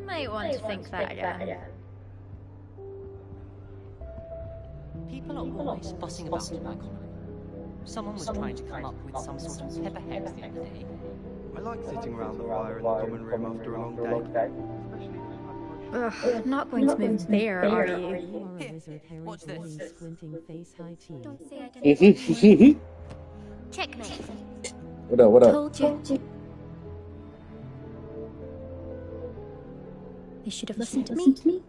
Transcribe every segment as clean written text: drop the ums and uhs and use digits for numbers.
Might want to think that again. People are always fussing about in my colony. Someone was trying to come up with some sort of pepper hex the other day. I like sitting around the fire in the common room after a long day. Ugh, not going to move there, are you? Here, watch this. Don't say I didn't. Checkmate. What up? Told you. You should have listened to me.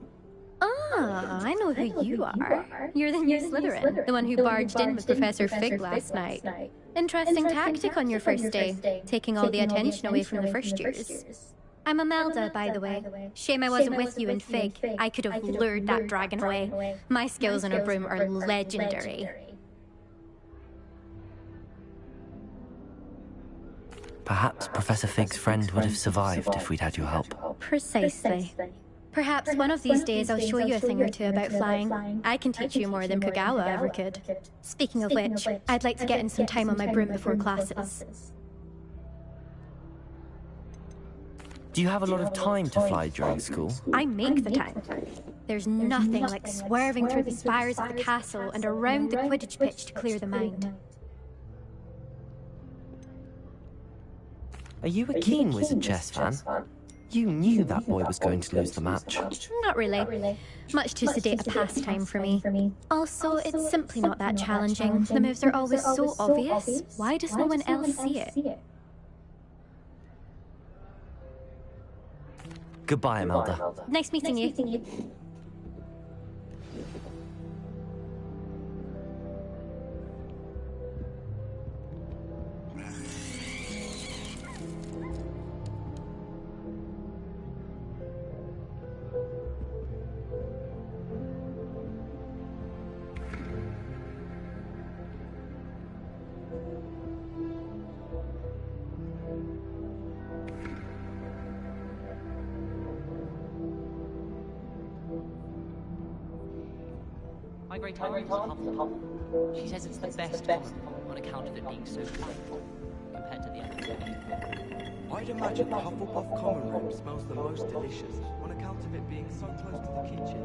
Ah, I know who you are. You're the new Slytherin, the one who barged in with Professor Fig last night. Interesting tactic on your first day, taking all the attention away from the first years. I'm Imelda, by the way. Shame I wasn't with you in Fig. I could have lured that dragon away. My skills on a broom are legendary. Perhaps Professor Fig's friend would have survived if we'd had your help. Precisely. Perhaps one of these days I'll show you a thing or two about flying. I can teach you more than Kogawa ever could. Speaking of which, I'd like to get in some time on my broom before classes. Do you have a lot of time to fly during school? I make the time. There's nothing like swerving through the spires of the castle and around the Quidditch pitch to clear the mind. Are you a keen Wizard chess fan? You knew that boy was going to lose the match. Not really. Much too sedate a pastime for me. Also, it's simply not that challenging. The moves are always so obvious. Why does no one else see it? Goodbye, Imelda. Nice meeting you. My great aunt is a Hufflepuff. She says it's the best common on account of it being so playful compared to the others. I'd imagine the Hufflepuff common room smells the most delicious on account of it being so close to the kitchen.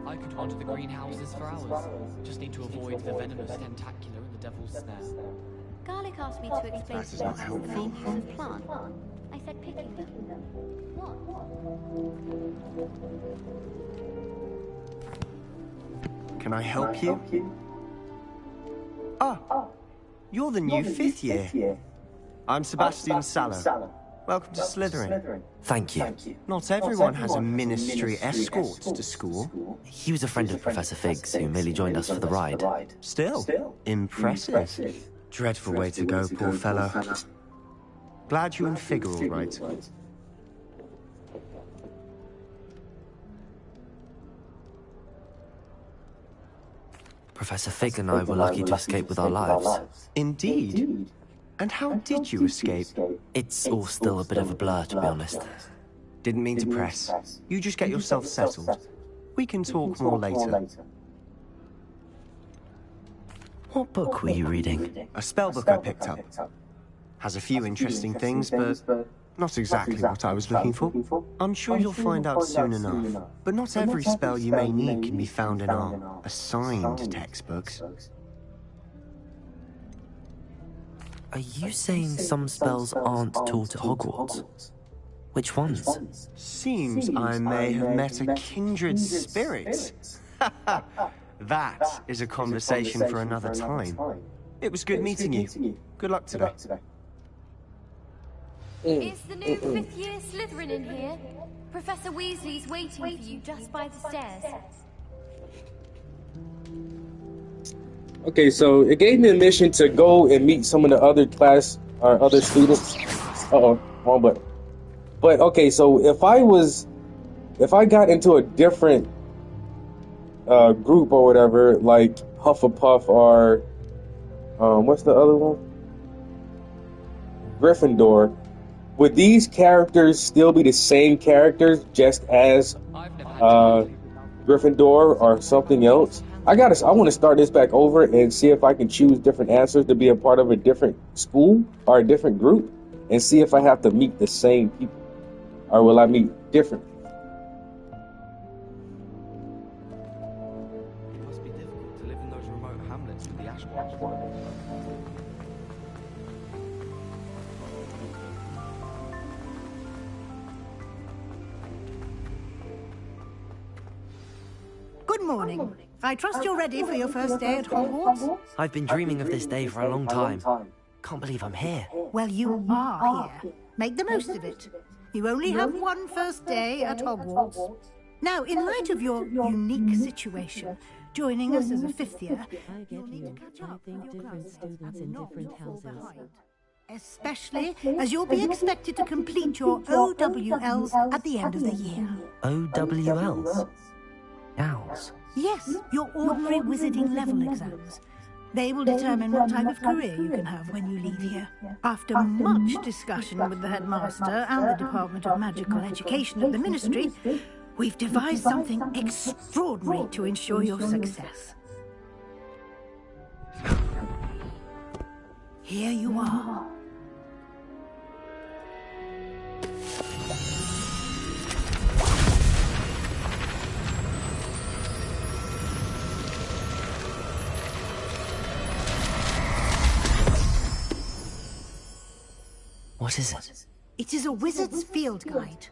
I could wander the greenhouses for hours. Just need to avoid the venomous tentacular and the devil's snare. Garlic asked me to explain That is not helpful. the main use of plant. I said picking them. What? Can I help you? Ah, you're the new fifth year. I'm Sebastian Sallow. Welcome to Slytherin. Thank you. Not everyone has a ministry escort to school. He was a friend of Professor Fig's who merely joined us for the ride. Still, impressive. Dreadful way to go, poor fellow. Glad you and Fig are all right. Professor Fig and I were lucky to escape with our lives. Indeed. And how did you escape? It's all still a bit of a blur, to be honest. Didn't mean to press. You just get yourself settled. We can talk more later. What book were you reading? A spell book I picked up. Has a few interesting things, but not exactly what I was looking for. I'm sure you'll find out soon enough. But not every spell you may need can be found in our assigned textbooks. Are you saying some spells aren't taught at Hogwarts? Which ones? Seems I may have met a kindred spirit. That is a conversation for another time. It was good meeting you. Good luck today. Is the new fifth-year Slytherin in here? Professor Weasley's waiting for you just by the stairs. Okay, so it gave me a mission to go and meet some of the other class or other students. Uh-oh, wrong button. But okay, so if I got into a different group or whatever, like Hufflepuff or what's the other one? Gryffindor, would these characters still be the same characters just as Gryffindor or something else? I want to start this back over and see if I can choose different answers to be a part of a different school or a different group, and see if I have to meet the same people or will I meet different people. It must be difficult to live in those remote hamlets with the Ashbars. Good morning. I trust you're ready for your first day at Hogwarts? I've been dreaming of this day for a long time. Can't believe I'm here. Well, you are here. Make the most of it. You only have one first day at Hogwarts. Now, in light of your unique situation, joining us as a fifth year, you'll need to catch up with your classmates and not fall behind. Especially as you'll be expected to complete your OWLs at the end of the year. OWLs? Owls? Yes, your ordinary wizarding level exams. They will determine what type of career you can have when you leave here. After much discussion with the headmaster and the Department of Magical Education at the Ministry, we've devised something extraordinary to ensure your success. Here you are. What is it? It is a wizard's field guide.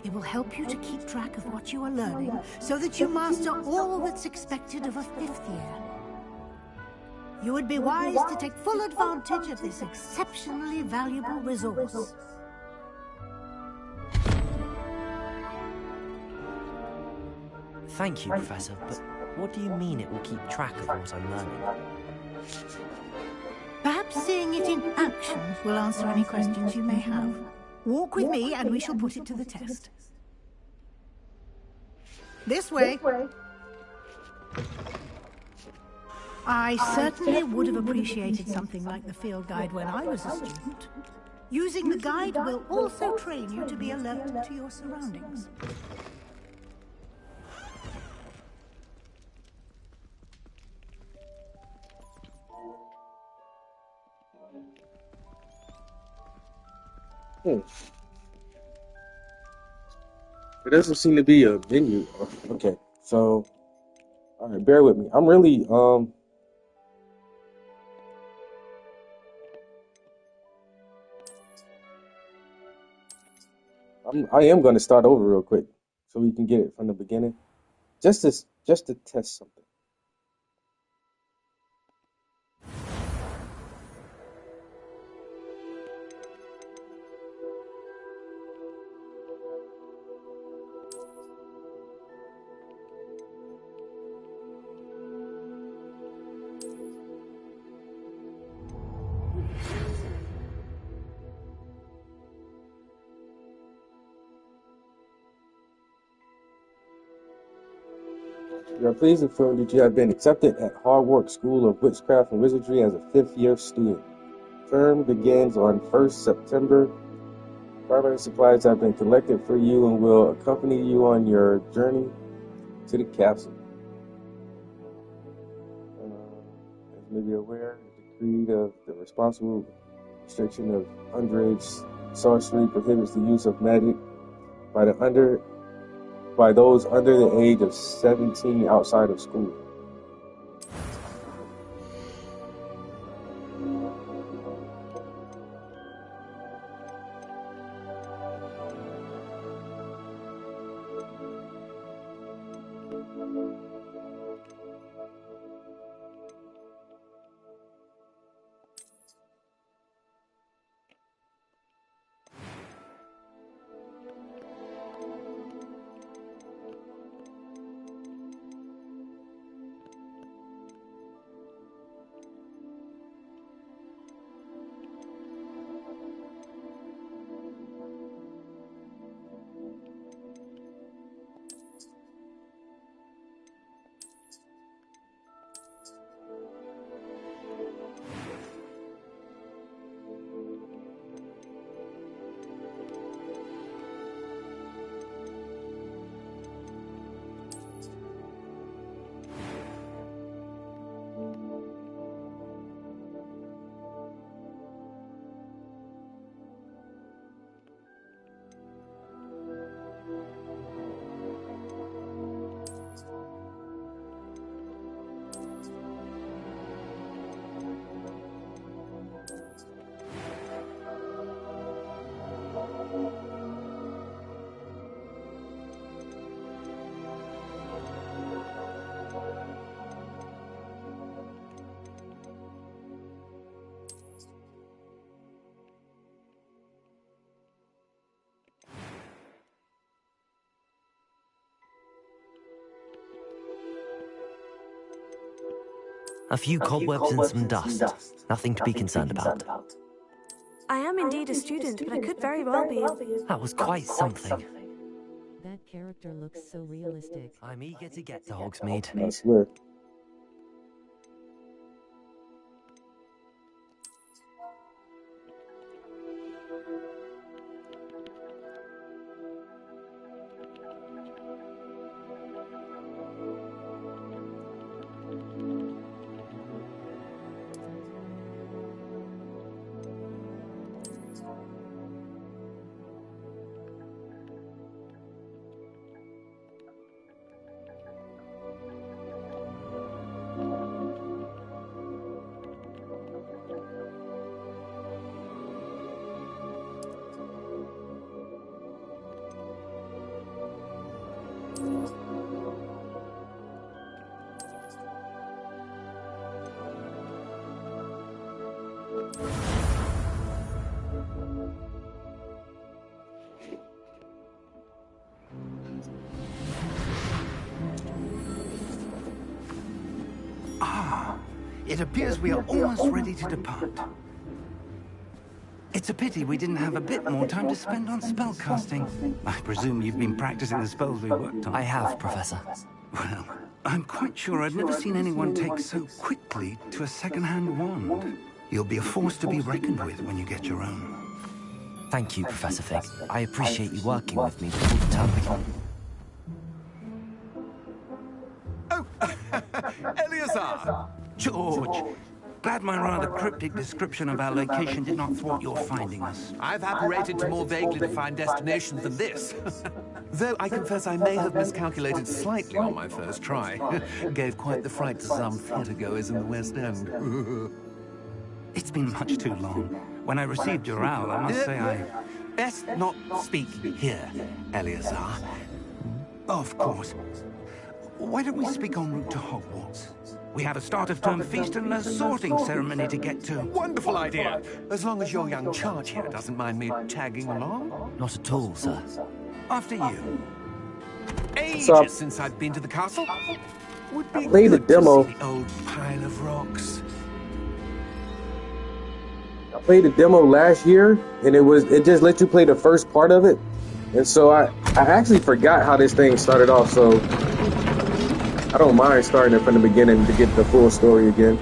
It will help you to keep track of what you are learning so that you master all that's expected of a fifth year. You would be wise to take full advantage of this exceptionally valuable resource. Thank you, Professor, but what do you mean it will keep track of what I'm learning? Perhaps seeing it in action will answer any questions you may have. Walk with me and we shall put it to the test. This way. I certainly would have appreciated something like the field guide when I was a student. Using the guide will also train you to be alert to your surroundings. There doesn't seem to be a menu. Okay, so all right, bear with me. I'm really I am going to start over real quick so we can get it from the beginning, just to test something. We are pleased to inform that you have been accepted at Hogwarts School of Witchcraft and Wizardry as a fifth-year student. Term begins on 1st September. Primary supplies have been collected for you and will accompany you on your journey to the capsule. As you may be aware, the decree of the responsible restriction of underage sorcery prohibits the use of magic by those under the age of 17 outside of school. A few cobwebs and some dust. Nothing to be concerned about. I am indeed a student, but I could very well be. That was quite something. That character looks so realistic. I'm eager to get to Hogsmeade. I swear. It appears we are almost ready to depart. It's a pity we didn't have a bit more time to spend on spellcasting. I presume you've been practicing the spells we worked on. I have, Professor. Well, I'm quite sure I've never seen anyone take so quickly to a second-hand wand. You'll be a force to be reckoned with when you get your own. Thank you, Professor Fig. I appreciate you working with me before the term begins. Eleazar! George! Glad my rather cryptic description of our location did not thwart your finding us. I've apparated to more vaguely defined destinations than this. Though I confess I may have miscalculated slightly on my first try. Gave quite the fright to some theatre-goers in the West End. It's been much too long. When I received your owl, I must say I... Best not speak here, Eleazar. Of course. Why don't we speak en route to Hogwarts? We have a start-of-term feast and a sorting ceremony to get to. Wonderful idea! As long as your young charge here doesn't mind me tagging along. Not at all, sir. After you. Ages since I've been to the castle. Would be Play the good to demo. see the old pile of rocks. I played the demo last year, and it just let you play the first part of it, and so I actually forgot how this thing started off. So I don't mind starting it from the beginning to get the full story again.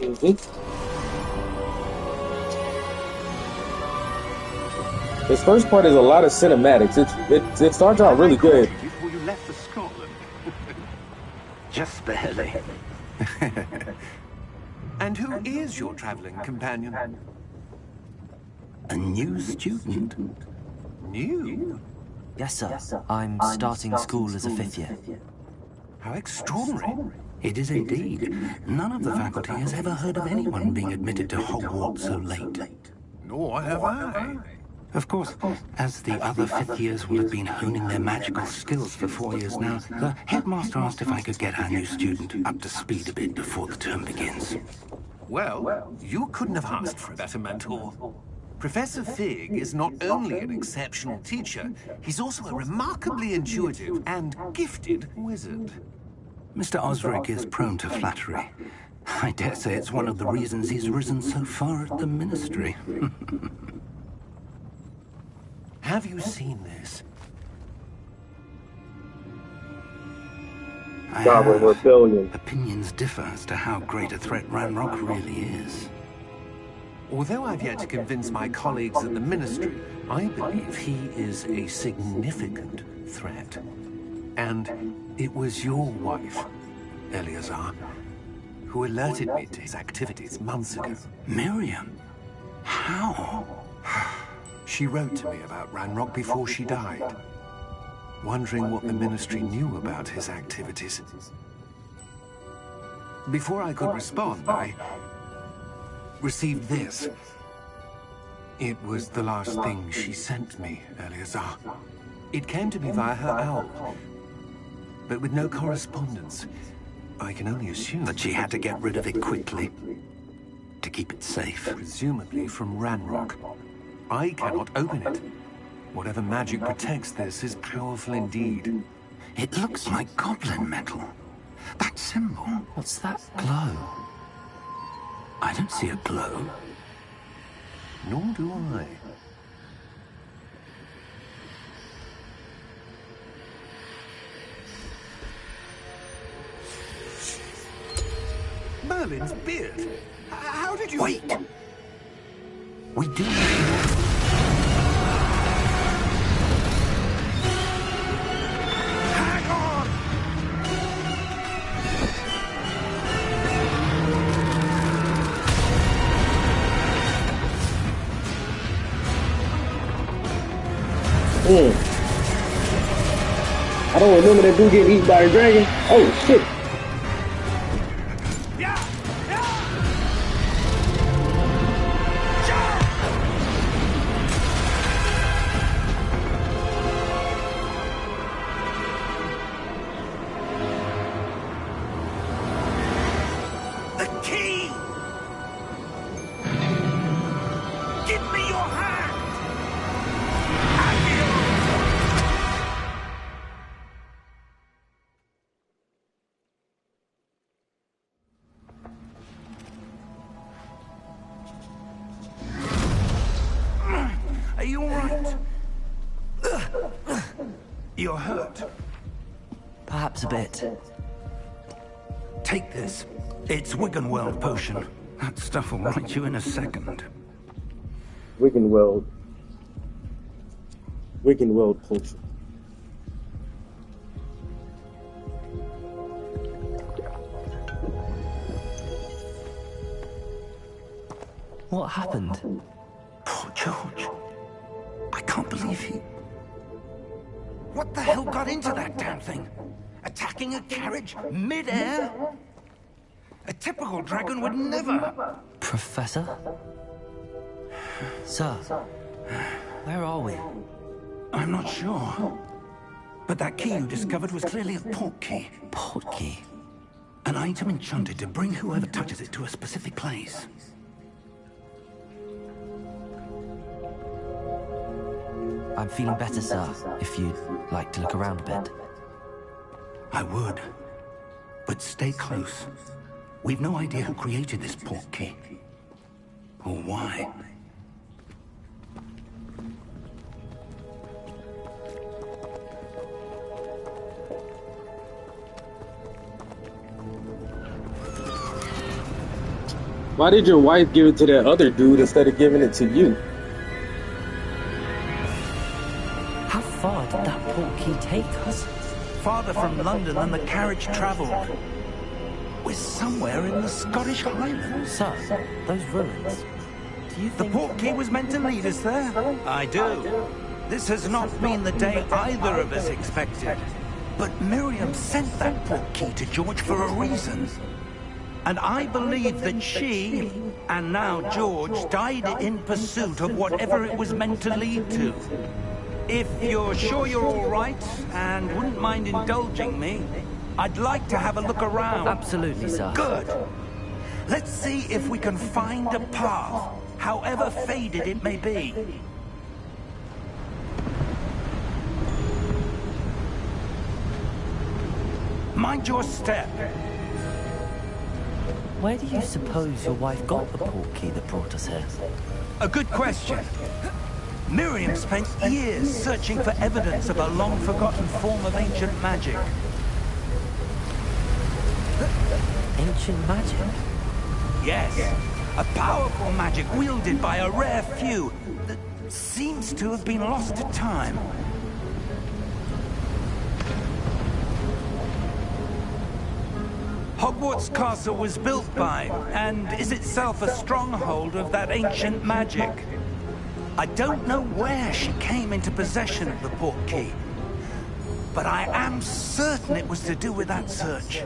Mhm. This first part is a lot of cinematics. It starts out really good. Before you left for Scotland. Just barely. And who is your traveling companion? A new student. New? Yes, sir. I'm starting school as a fifth year. How extraordinary. It is indeed. None of the faculty has ever heard of anyone being admitted to Hogwarts so late. Nor have I. Of course, as the other fifth years will have been honing their magical skills for 4 years now, the headmaster asked if I could get our new student up to speed a bit before the term begins. Well, you couldn't have asked for a better mentor. Professor Fig is not only an exceptional teacher, he's also a remarkably intuitive and gifted wizard. Mr. Osric is prone to flattery. I dare say it's one of the reasons he's risen so far at the Ministry. Have you seen this? Goblin Rebellion. Opinions differ as to how great a threat Ranrock really is. Although I've yet to convince my colleagues at the Ministry, I believe he is a significant threat. And it was your wife, Eleazar, who alerted me to his activities months ago. Miriam? How? She wrote to me about Ranrock before she died, wondering what the Ministry knew about his activities. Before I could respond, I received this. It was the last thing she sent me, Eleazar. It came to me via her owl, but with no correspondence. I can only assume that she had to get rid of it quickly to keep it safe. Presumably from Ranrock. I cannot open it. Whatever magic protects this is powerful indeed. It looks like goblin metal. That symbol. What's that glow? I don't see a glow. Nor do I. Merlin's beard. How did you... Wait! We do... Hang on! I don't remember that dude getting eaten by a dragon. Oh shit! Are you all right? You're hurt. Perhaps a bit. Take this. It's Wiggenweld potion. That stuff will right you in a second. Wiggenweld potion. What happened? Poor George. I can't believe he... What the hell got into that damn thing? Attacking a carriage mid-air? A typical dragon would never... Professor? Sir, where are we? I'm not sure. But that key you discovered was clearly a port key. Port key? An item enchanted to bring whoever touches it to a specific place. I'm feeling better, sir, if you'd like to look around a bit. I would. But stay close. We've no idea who created this port key. Or why. Why did your wife give it to that other dude instead of giving it to you? How far did that portkey take us? Farther from London than the carriage travelled. We're somewhere in the Scottish Highlands. Sir, those ruins. Do you The think... portkey was meant to lead us there? I do. This has not been the day either of us expected. But Miriam sent that portkey to George for a reason. And I believe that she, and now George, died in pursuit of whatever it was meant to lead to. If you're sure you're all right, and wouldn't mind indulging me, I'd like to have a look around. Absolutely, sir. Good. Let's see if we can find a path, however faded it may be. Mind your step. Where do you suppose your wife got the portkey that brought us here? A good question. Miriam spent years searching for evidence of a long-forgotten form of ancient magic. Ancient magic? Yes, a powerful magic wielded by a rare few that seems to have been lost to time. Hogwarts Castle was built by, and is itself a stronghold of that ancient magic. I don't know where she came into possession of the portkey, but I am certain it was to do with that search.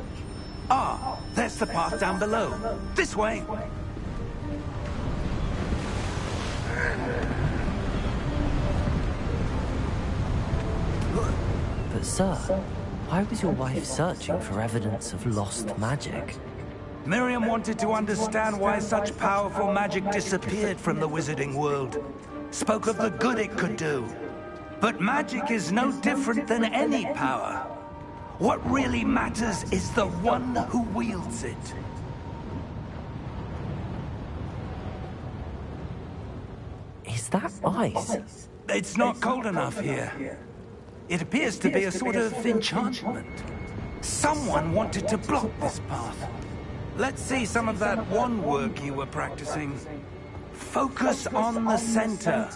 Ah, there's the path down below. This way. But sir, why was your wife searching for evidence of lost magic? Miriam wanted to understand why such powerful magic disappeared from the wizarding world. Spoke of the good it could do. But magic is no different than any power. What really matters is the one who wields it. Is that ice? It's not cold enough here. It appears to be a sort of enchantment. Someone wanted to block this path. Let's see some of that wand work you were practicing. Focus on the center.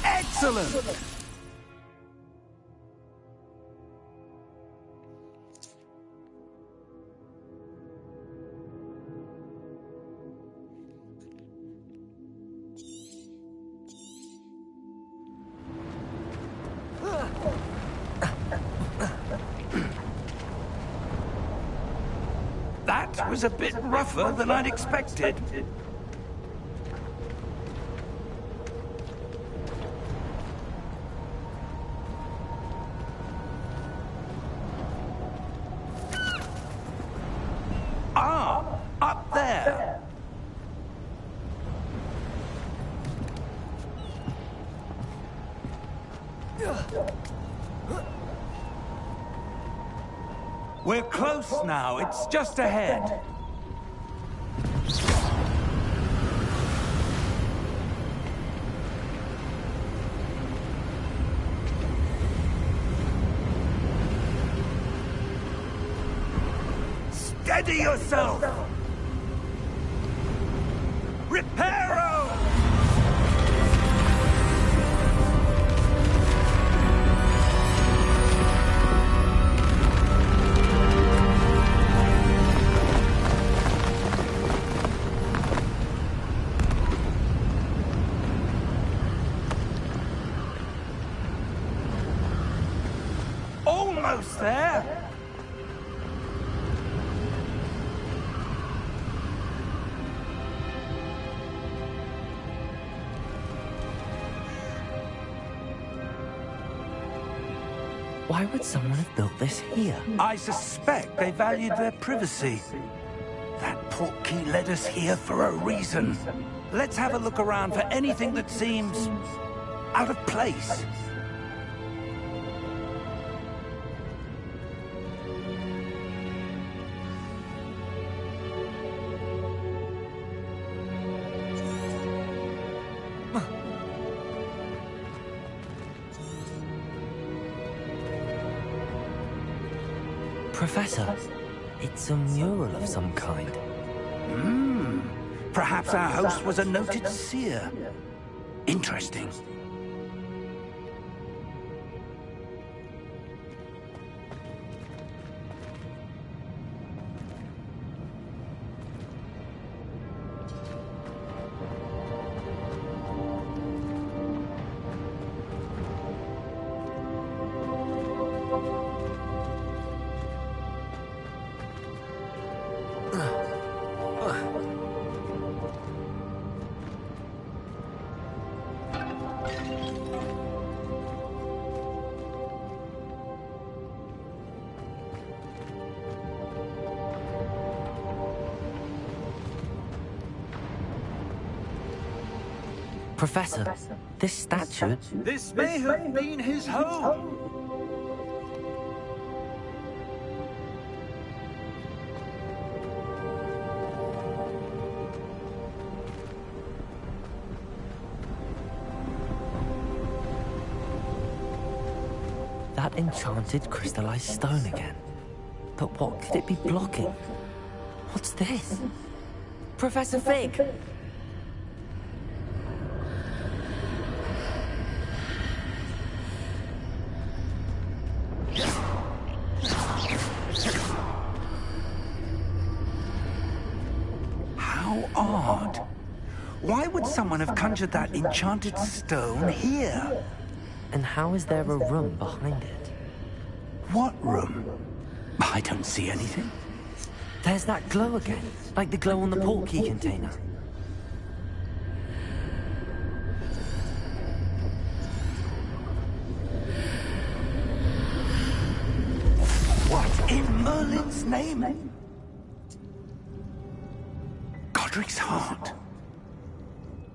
Excellent! That was a bit rougher than I'd expected. Ah, up there. We're close now. It's just ahead. Steady yourself! Reparo! Almost there! Why would someone have built this here? I suspect they valued their privacy. That portkey led us here for a reason. Let's have a look around for anything that seems out of place. Professor, it's a mural of some kind. Perhaps our host was a noted seer. Interesting. Professor, this statue... This may have been his home. That enchanted crystallized stone again. But what could it be blocking? What's this? Professor Fig! How odd. Why would someone have conjured that enchanted stone here? And how is there a room behind it? What room? I don't see anything. There's that glow again, like the glow on the portkey container. What in Merlin's name? Godric's heart.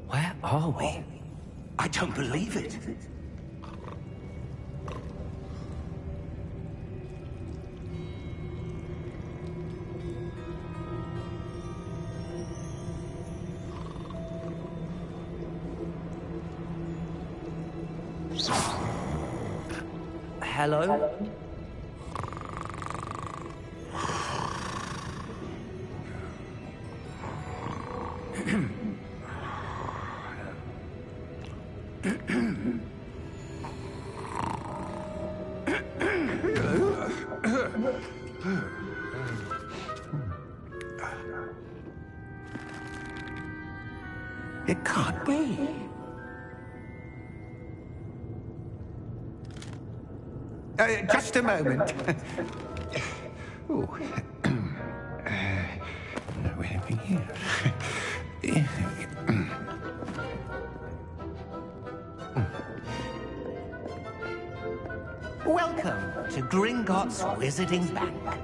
Where are we? I don't believe it. Hello? It can't be. Just a moment. Oh. No, anything here. Welcome to Gringotts Wizarding Bank.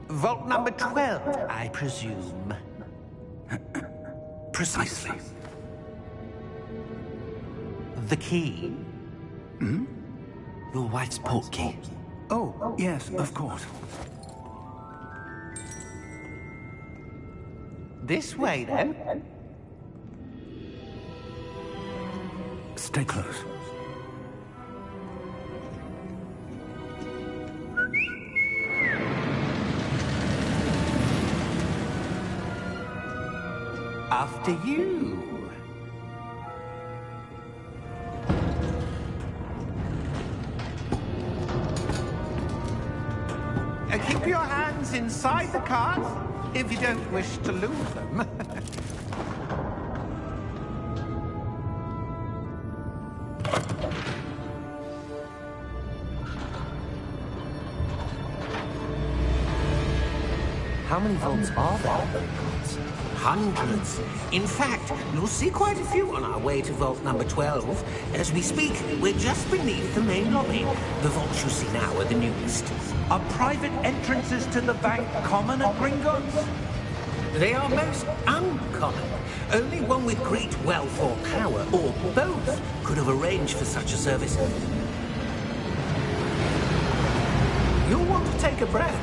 Vault number 12, I presume. Precisely. The key? Hmm? Your wife's portkey. Oh, yes, of course. This way, then. Stay close. After you. Keep your hands inside the cart if you don't wish to lose them. How many vaults are there? Hundreds. In fact, you'll see quite a few on our way to vault number 12. As we speak, we're just beneath the main lobby. The vaults you see now are the newest. Are private entrances to the bank common at Gringotts? They are most uncommon. Only one with great wealth or power, or both, could have arranged for such a service. You'll want to take a breath.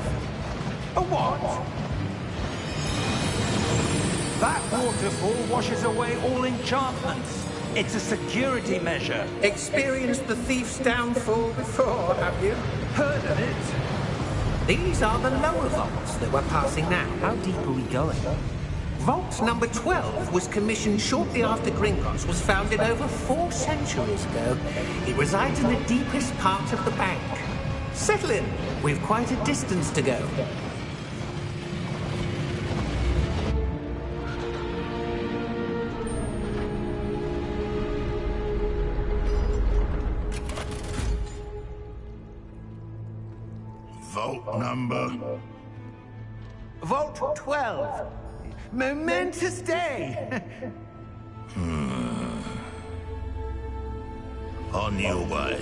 A what? That waterfall washes away all enchantments. It's a security measure. Experienced the thief's downfall before, have you? Heard of it? These are the lower vaults that we're passing now. How deep are we going? Vault number 12 was commissioned shortly after Gringotts was founded over 4 centuries ago. It resides in the deepest part of the bank. Settle in. We've quite a distance to go. Vault number? Vault 12. Momentous day. On your way.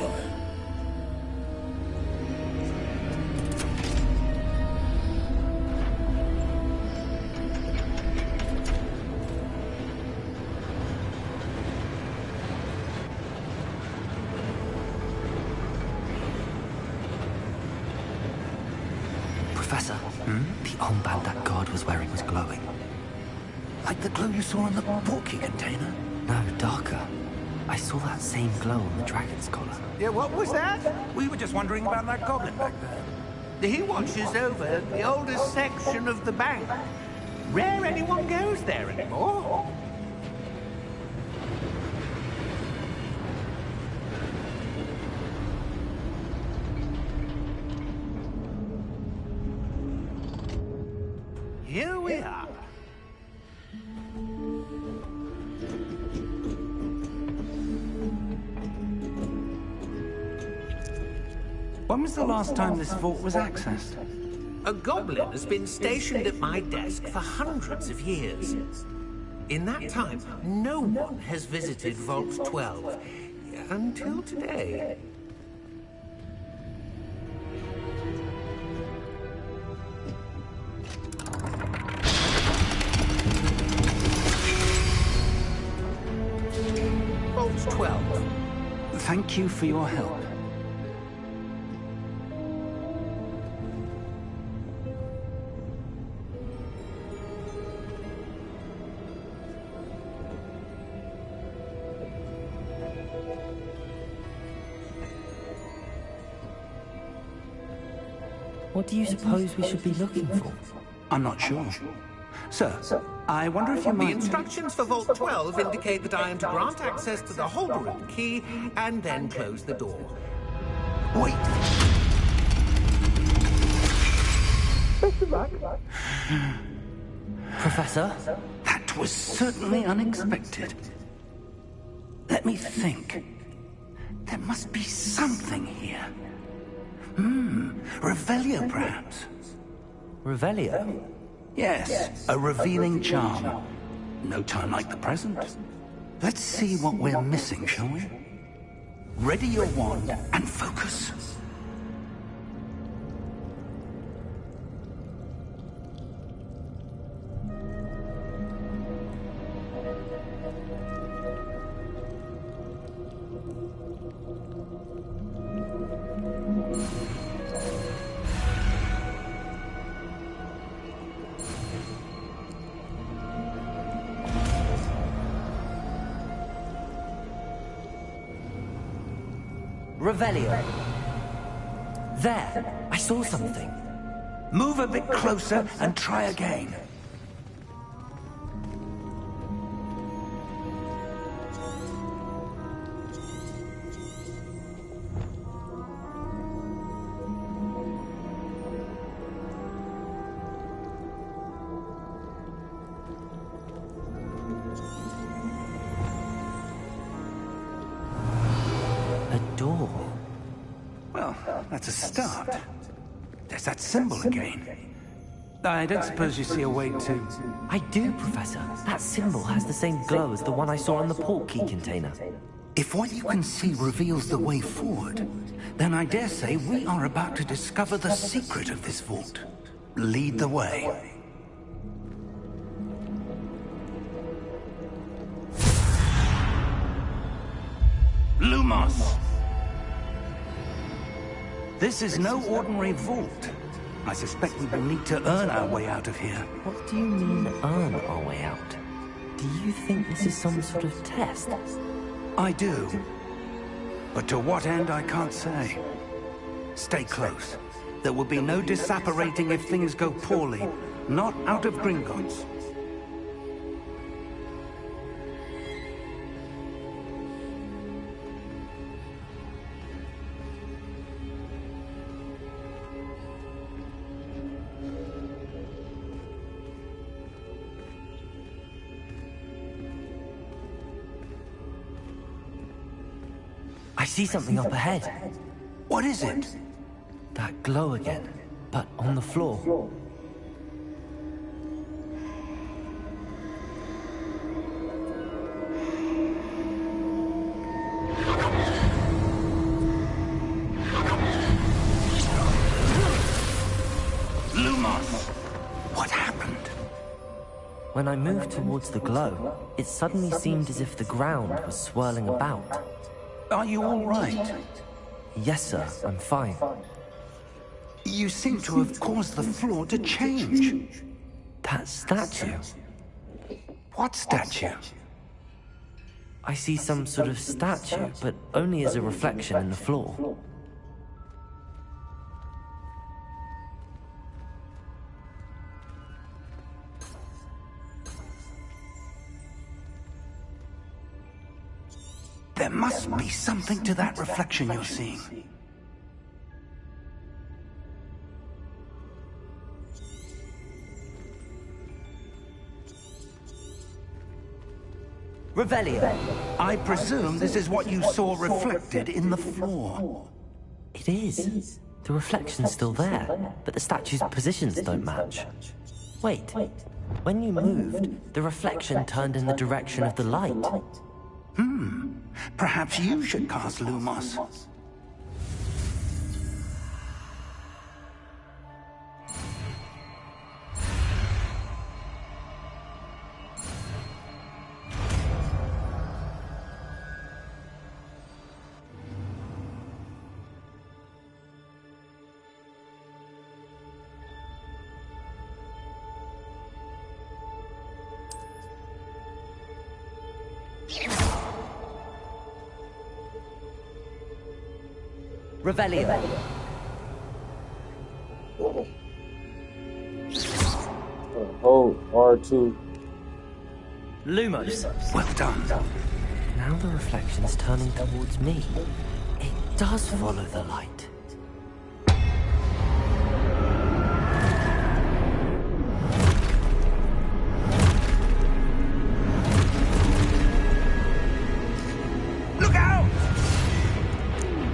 Professor, the armband that guard was wearing was glowing. Like the glow you saw in the porky container? No, darker. I saw that same glow on the dragon's collar. Yeah, what was that? We were just wondering about that goblin back there. He watches over the oldest section of the bank. Rare anyone goes there anymore. Here we are. When was the last time this vault was accessed? A goblin has been stationed at my desk for hundreds of years. In that time, no one has visited Vault 12 until today. Vault 12. Thank you for your help. What do you suppose we should be looking for? I'm not sure. Sir, I wonder if you might... The instructions for Vault 12 indicate that I am to grant access to the holder of the key and then close the door. Wait! Professor? That was certainly unexpected. Let me think. There must be something here. Revelio, perhaps? Revelio? Yes, a revealing charm. No time like the present. Let's see what we're missing, shall we? Ready your wand and focus. Revelio. There, I saw something. Move a bit closer and try again. That's a start. There's that symbol again. I don't suppose you see a way to... I do, Professor. That symbol has the same glow as the one I saw in the port key container. If what you can see reveals the way forward, then I dare say we are about to discover the secret of this vault. Lead the way. Lumos! This is no ordinary vault. I suspect we will need to earn our way out of here. What do you mean, earn our way out? Do you think this is some sort of test? I do. But to what end, I can't say. Stay close. There will be no disapparating if things go poorly. Not out of Gringotts. I see something up ahead. What is it? That glow again, but on the floor. Lumos! What happened? When I moved towards the glow, it suddenly seemed as if the ground was swirling about. Are you all right? Yes, sir, I'm fine. You seem to have caused the floor to change. That statue? What statue? I see some sort of statue, but only as a reflection in the floor. There must be something to that reflection you're seeing. Revelio. I presume this is what you saw reflected in the floor. It is. The reflection's still there, but the statue's positions don't match. Wait. When you moved, the reflection turned in the direction of the light. Perhaps you should cast Lumos. Revelio. Hold R2. Lumos. Well done. Now the reflection's turning towards me. It does follow the light. Look out!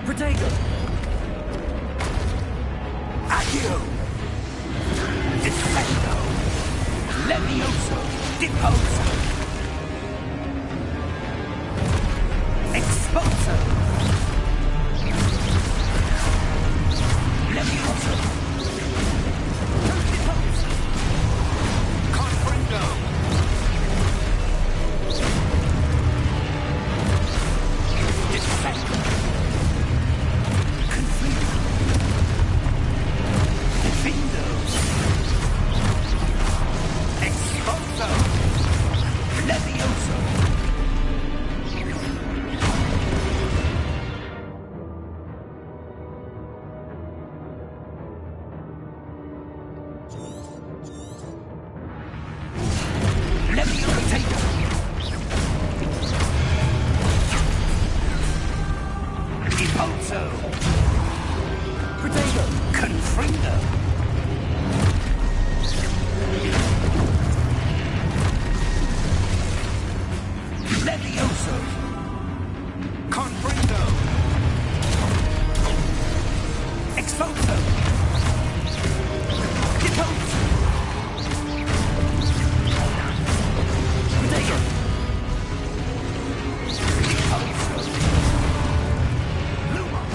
Protego! Accio! Defendo! Levioso! Deposo! Exposo! Levioso! Deposo! Confringo! Defendo! Windows. Exposo. Levioso. Leviotator. Deposo. Protego. Confringo. Levioso! Confringo! Exposo! Deposo! Protego! Deposo! Lumos!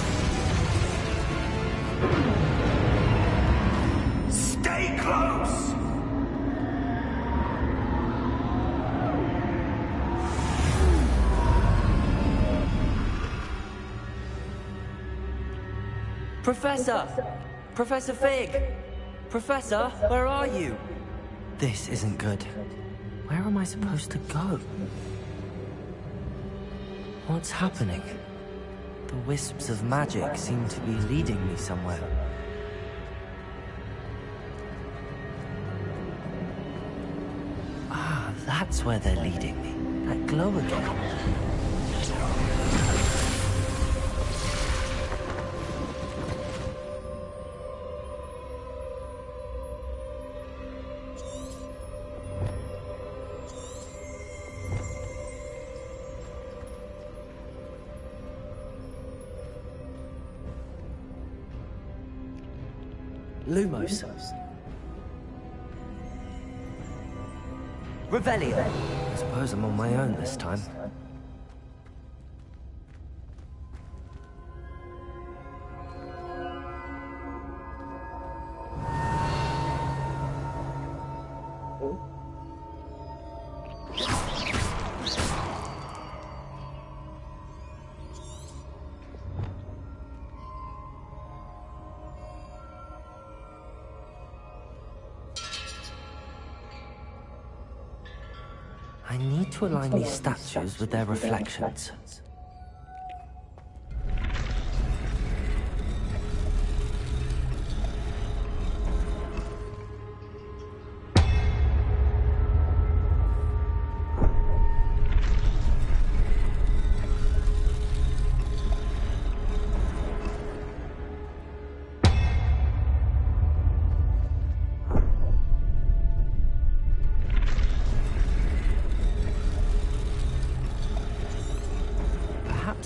Stay close! Professor! Professor Fig! Professor, where are you? This isn't good. Where am I supposed to go? What's happening? The wisps of magic seem to be leading me somewhere. Ah, that's where they're leading me. That glow again. Lumos. Revelio. I suppose I'm on my own this time. I need to align these statues with their reflections.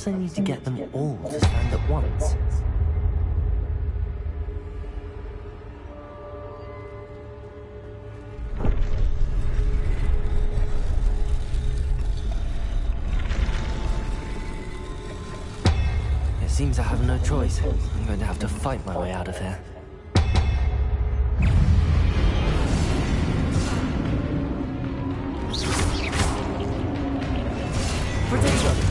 I need to get them all to stand at once. It seems I have no choice. I'm going to have to fight my way out of here. Protego!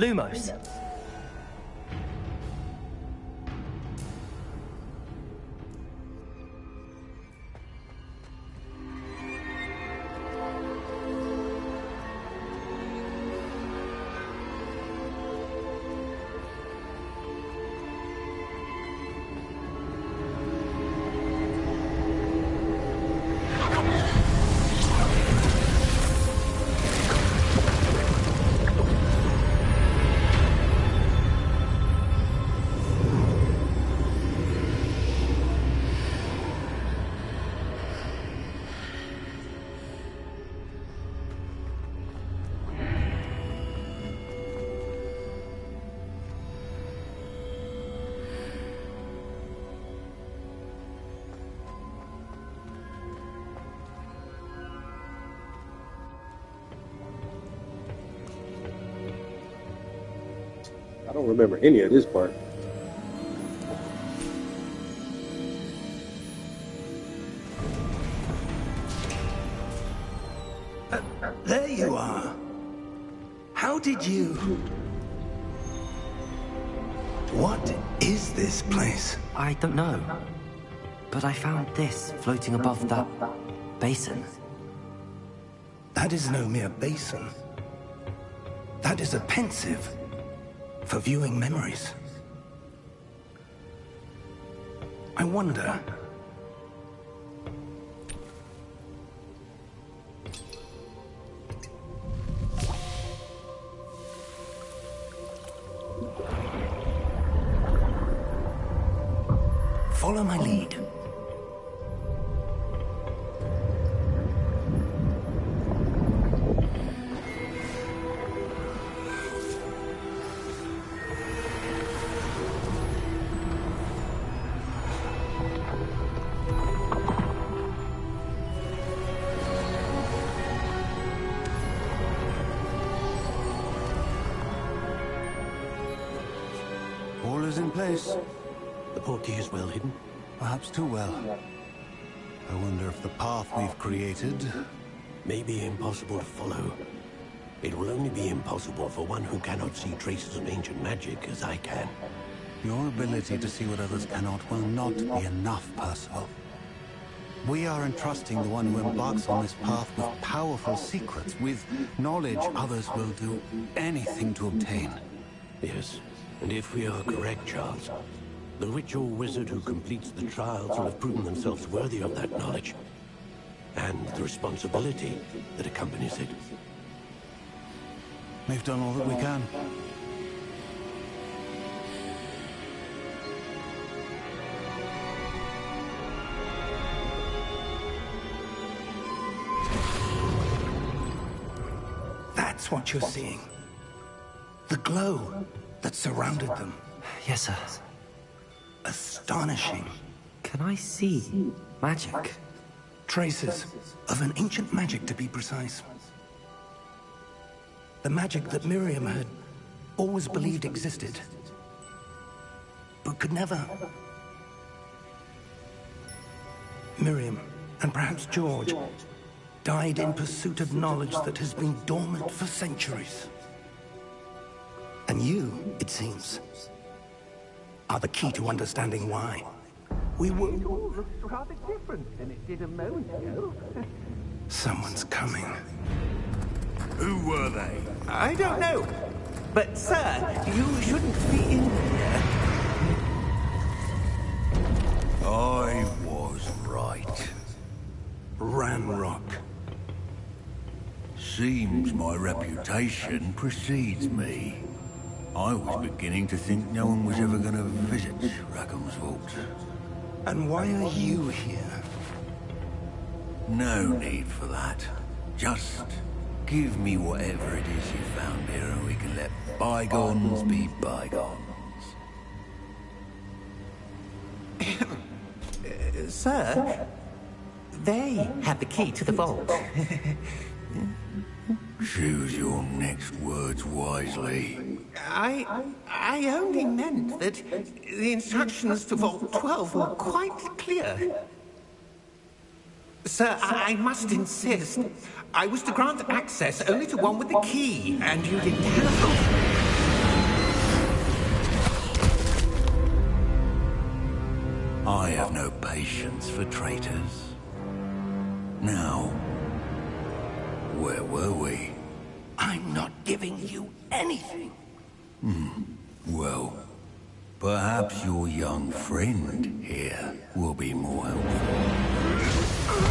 Lumos. I don't remember any of this part. There you are. How did you... What is this place? I don't know. But I found this floating above that basin. That is no mere basin. That is a pensive for viewing memories. I wonder... Follow my lead. All is in place. The portkey is well hidden? Perhaps too well. I wonder if the path we've created... may be impossible to follow. It will only be impossible for one who cannot see traces of ancient magic as I can. Your ability to see what others cannot will not be enough, Percival. We are entrusting the one who embarks on this path with powerful secrets, with knowledge others will do anything to obtain. Yes, and if we are correct, Charles, the witch or wizard who completes the trials will have proven themselves worthy of that knowledge, and the responsibility that accompanies it. We've done all that we can. That's what you're seeing. The glow that surrounded them. Yes, sir. Astonishing. Can I see magic? Traces of an ancient magic, to be precise. The magic that Miriam had always believed existed, but could never. Miriam, and perhaps George, died in pursuit of knowledge that has been dormant for centuries. And you, it seems, are the key to understanding why. We were... It all looks rather different than it did a moment ago. Someone's coming. Who were they? I don't know. But, sir, you shouldn't be in here. I was right. Ranrock. Seems my reputation precedes me. I was beginning to think no one was ever going to visit Rackham's vault. And why are you here? No need for that. Just give me whatever it is you found here and we can let bygones be bygones. Sir, they have the key to the vault. Choose your next words wisely. I only meant that the instructions to Vault 12 were quite clear. Sir, I must insist. I was to grant access only to one with the key, and you didn't have them. I have no patience for traitors. Now, where were we? I'm not giving you anything. Well, perhaps your young friend here will be more helpful.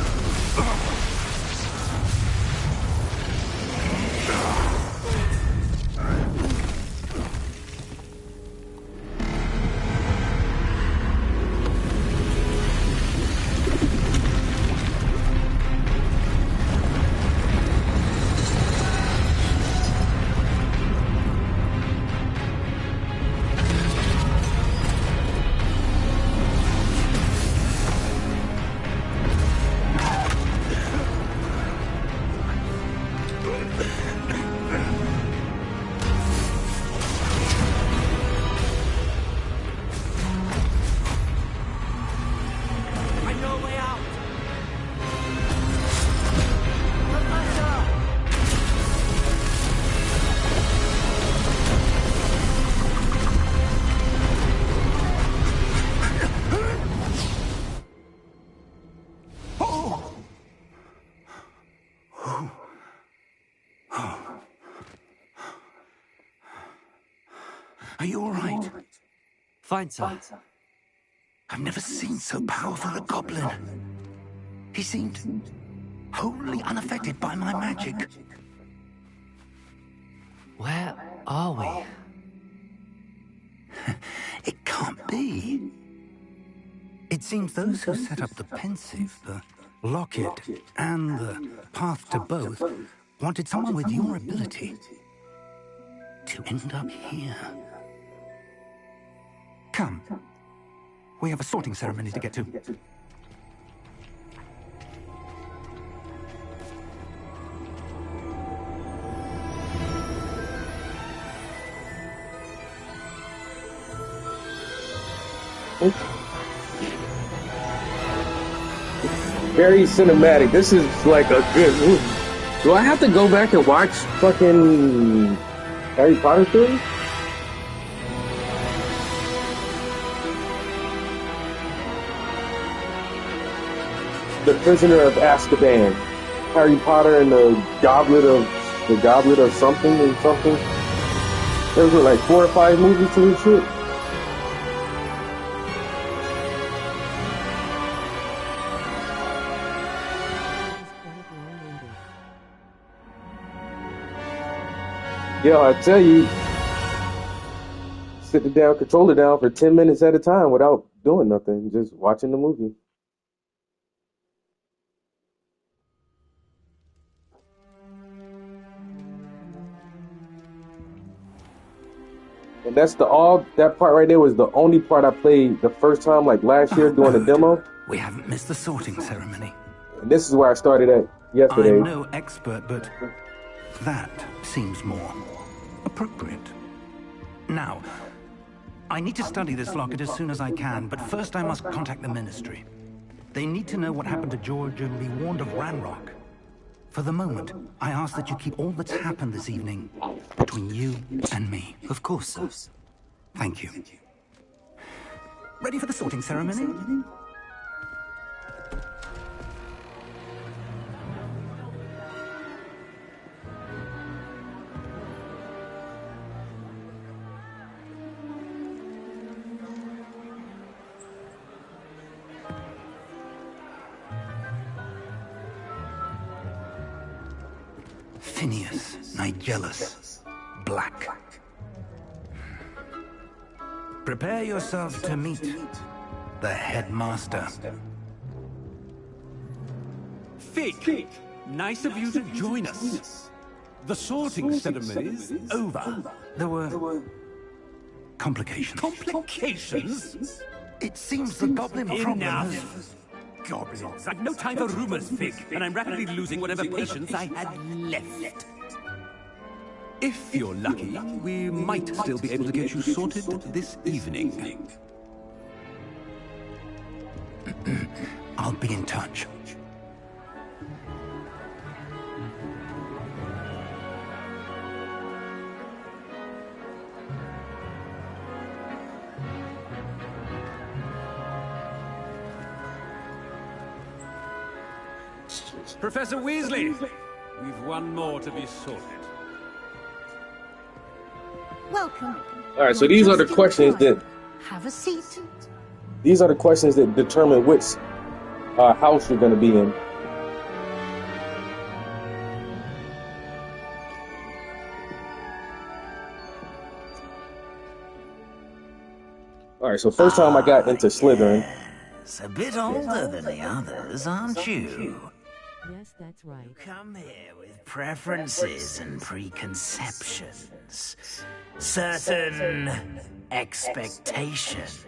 Are you all right? Fine, sir. I've never seen so powerful a goblin. He seemed wholly unaffected by my magic. Where are we? It can't be. It seems those who set up the Pensieve, the Locket, and the Path to Both wanted someone with your ability to end up here. Come. We have a sorting ceremony to get to. Very cinematic. This is like a good movie. Do I have to go back and watch fucking Harry Potter series? The Prisoner of Azkaban, Harry Potter and the Goblet of something and something. There were like 4 or 5 movies to this shit. Yo, I tell you, sit it down, control it down for 10 minutes at a time without doing nothing, just watching the movie. And that's that part right there was the only part I played the first time, like last year doing the demo. We haven't missed the sorting ceremony. And this is where I started at yesterday. I'm no expert, but that seems more appropriate. Now, I need to study this locket as soon as I can, but first I must contact the Ministry. They need to know what happened to George and be warned of Ranrock. For the moment, I ask that you keep all that's happened this evening between you and me. Of course, sir. Thank you. Ready for the sorting ceremony? Phineas Nigellus Black. Prepare yourself to meet the headmaster. Fig, nice of you to join us. The sorting ceremony is over. There were complications. Complications? It seems the goblin problem has... Enough. Goblins. I've no time for rumors, Fig, and I'm rapidly losing whatever patience I had left. If you're lucky, we might still be able to get you sorted this evening. I'll be in touch. Professor Weasley, we've one more to be sorted. Welcome. All right, so these are the questions that Have a seat. these are the questions that determine which house you're going to be in. All right, so first time I got into Slytherin. It's a bit older than the others, aren't you? Yes, that's right. Come here with preferences and preconceptions. Certain expectations.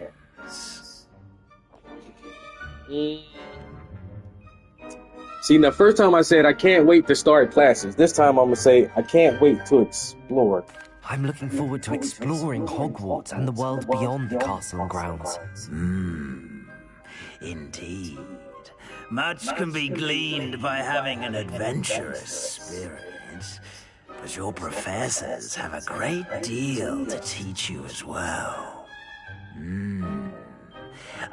See, the first time I said I can't wait to start classes. This time I'm gonna say I can't wait to explore. I'm looking forward to exploring Hogwarts and the world beyond the castle and grounds. Indeed. Much can be gleaned by having an adventurous spirit, but your professors have a great deal to teach you as well.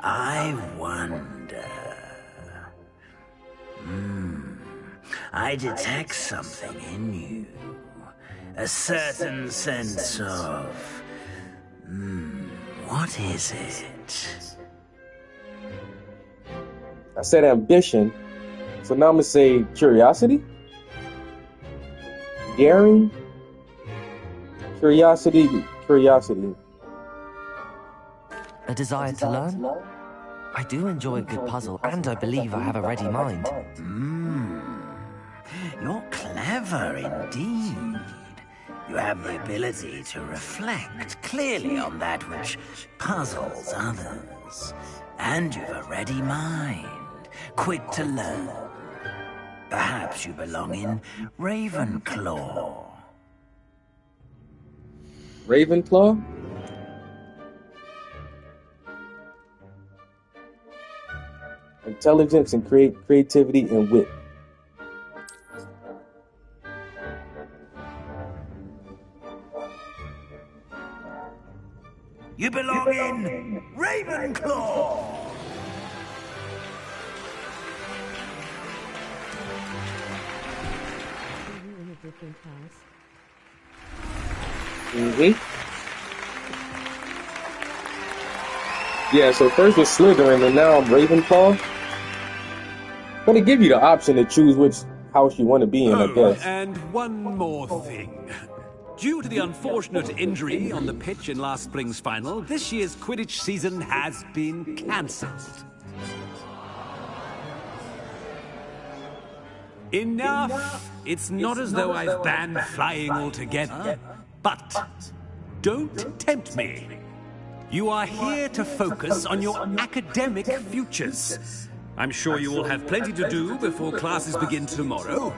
I wonder... I detect something in you. A certain sense of... what is it? I said ambition, so now I'm gonna say curiosity? Daring? Curiosity. A desire to learn? I do enjoy a good puzzle, and I believe I have a ready mind. You're clever indeed. You have the ability to reflect clearly on that which puzzles others. And you've a ready mind, quick to learn. Perhaps you belong in Ravenclaw. Ravenclaw? Intelligence and creativity and wit. You belong in Ravenclaw! Are you in a different house? Yeah, so first was Slytherin and now I'm Ravenclaw. I'm gonna give you the option to choose which house you want to be in, I guess. And one more thing. Due to the unfortunate injury on the pitch in last spring's final, this year's Quidditch season has been cancelled. Enough! It's not as though I've banned flying altogether. But don't tempt me. You are here to focus on your academic futures. I'm sure you will have plenty to do before classes begin tomorrow.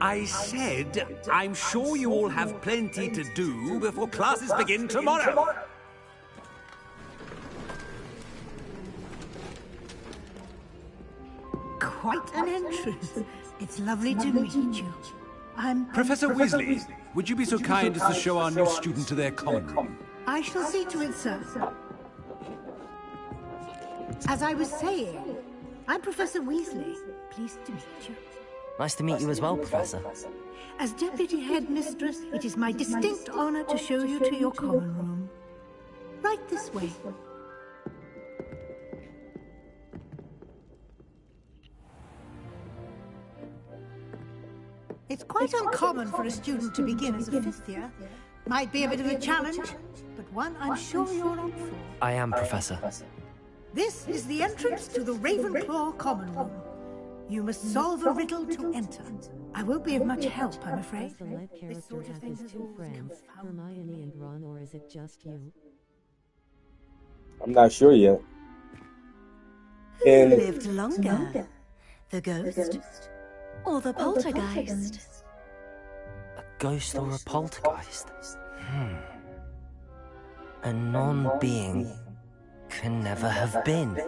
I said, I'm sure you all have plenty to do before classes begin tomorrow. Quite an entrance. It's lovely to meet you. I'm Professor Weasley, would you be so kind as to show our new student to their common room? I shall see to it, sir. As I was saying, I'm Professor Weasley. Pleased to meet you. Nice to meet you as well, Professor. As Deputy Headmistress, it is my distinct honor to show you to your common room. Right this way. It's quite uncommon for a student to begin as a fifth year. Might be a bit of a challenge, but one I'm sure you're up for. I am, Professor. This is the entrance to the Ravenclaw common room. You must solve a riddle to enter. I won't be of much help, I'm afraid. Does the lead character have his two friends, Hermione and Ron, or is it just you? I'm not sure yet. Who lived longer? The ghost or the poltergeist? A ghost or a poltergeist? A non-being can never have been.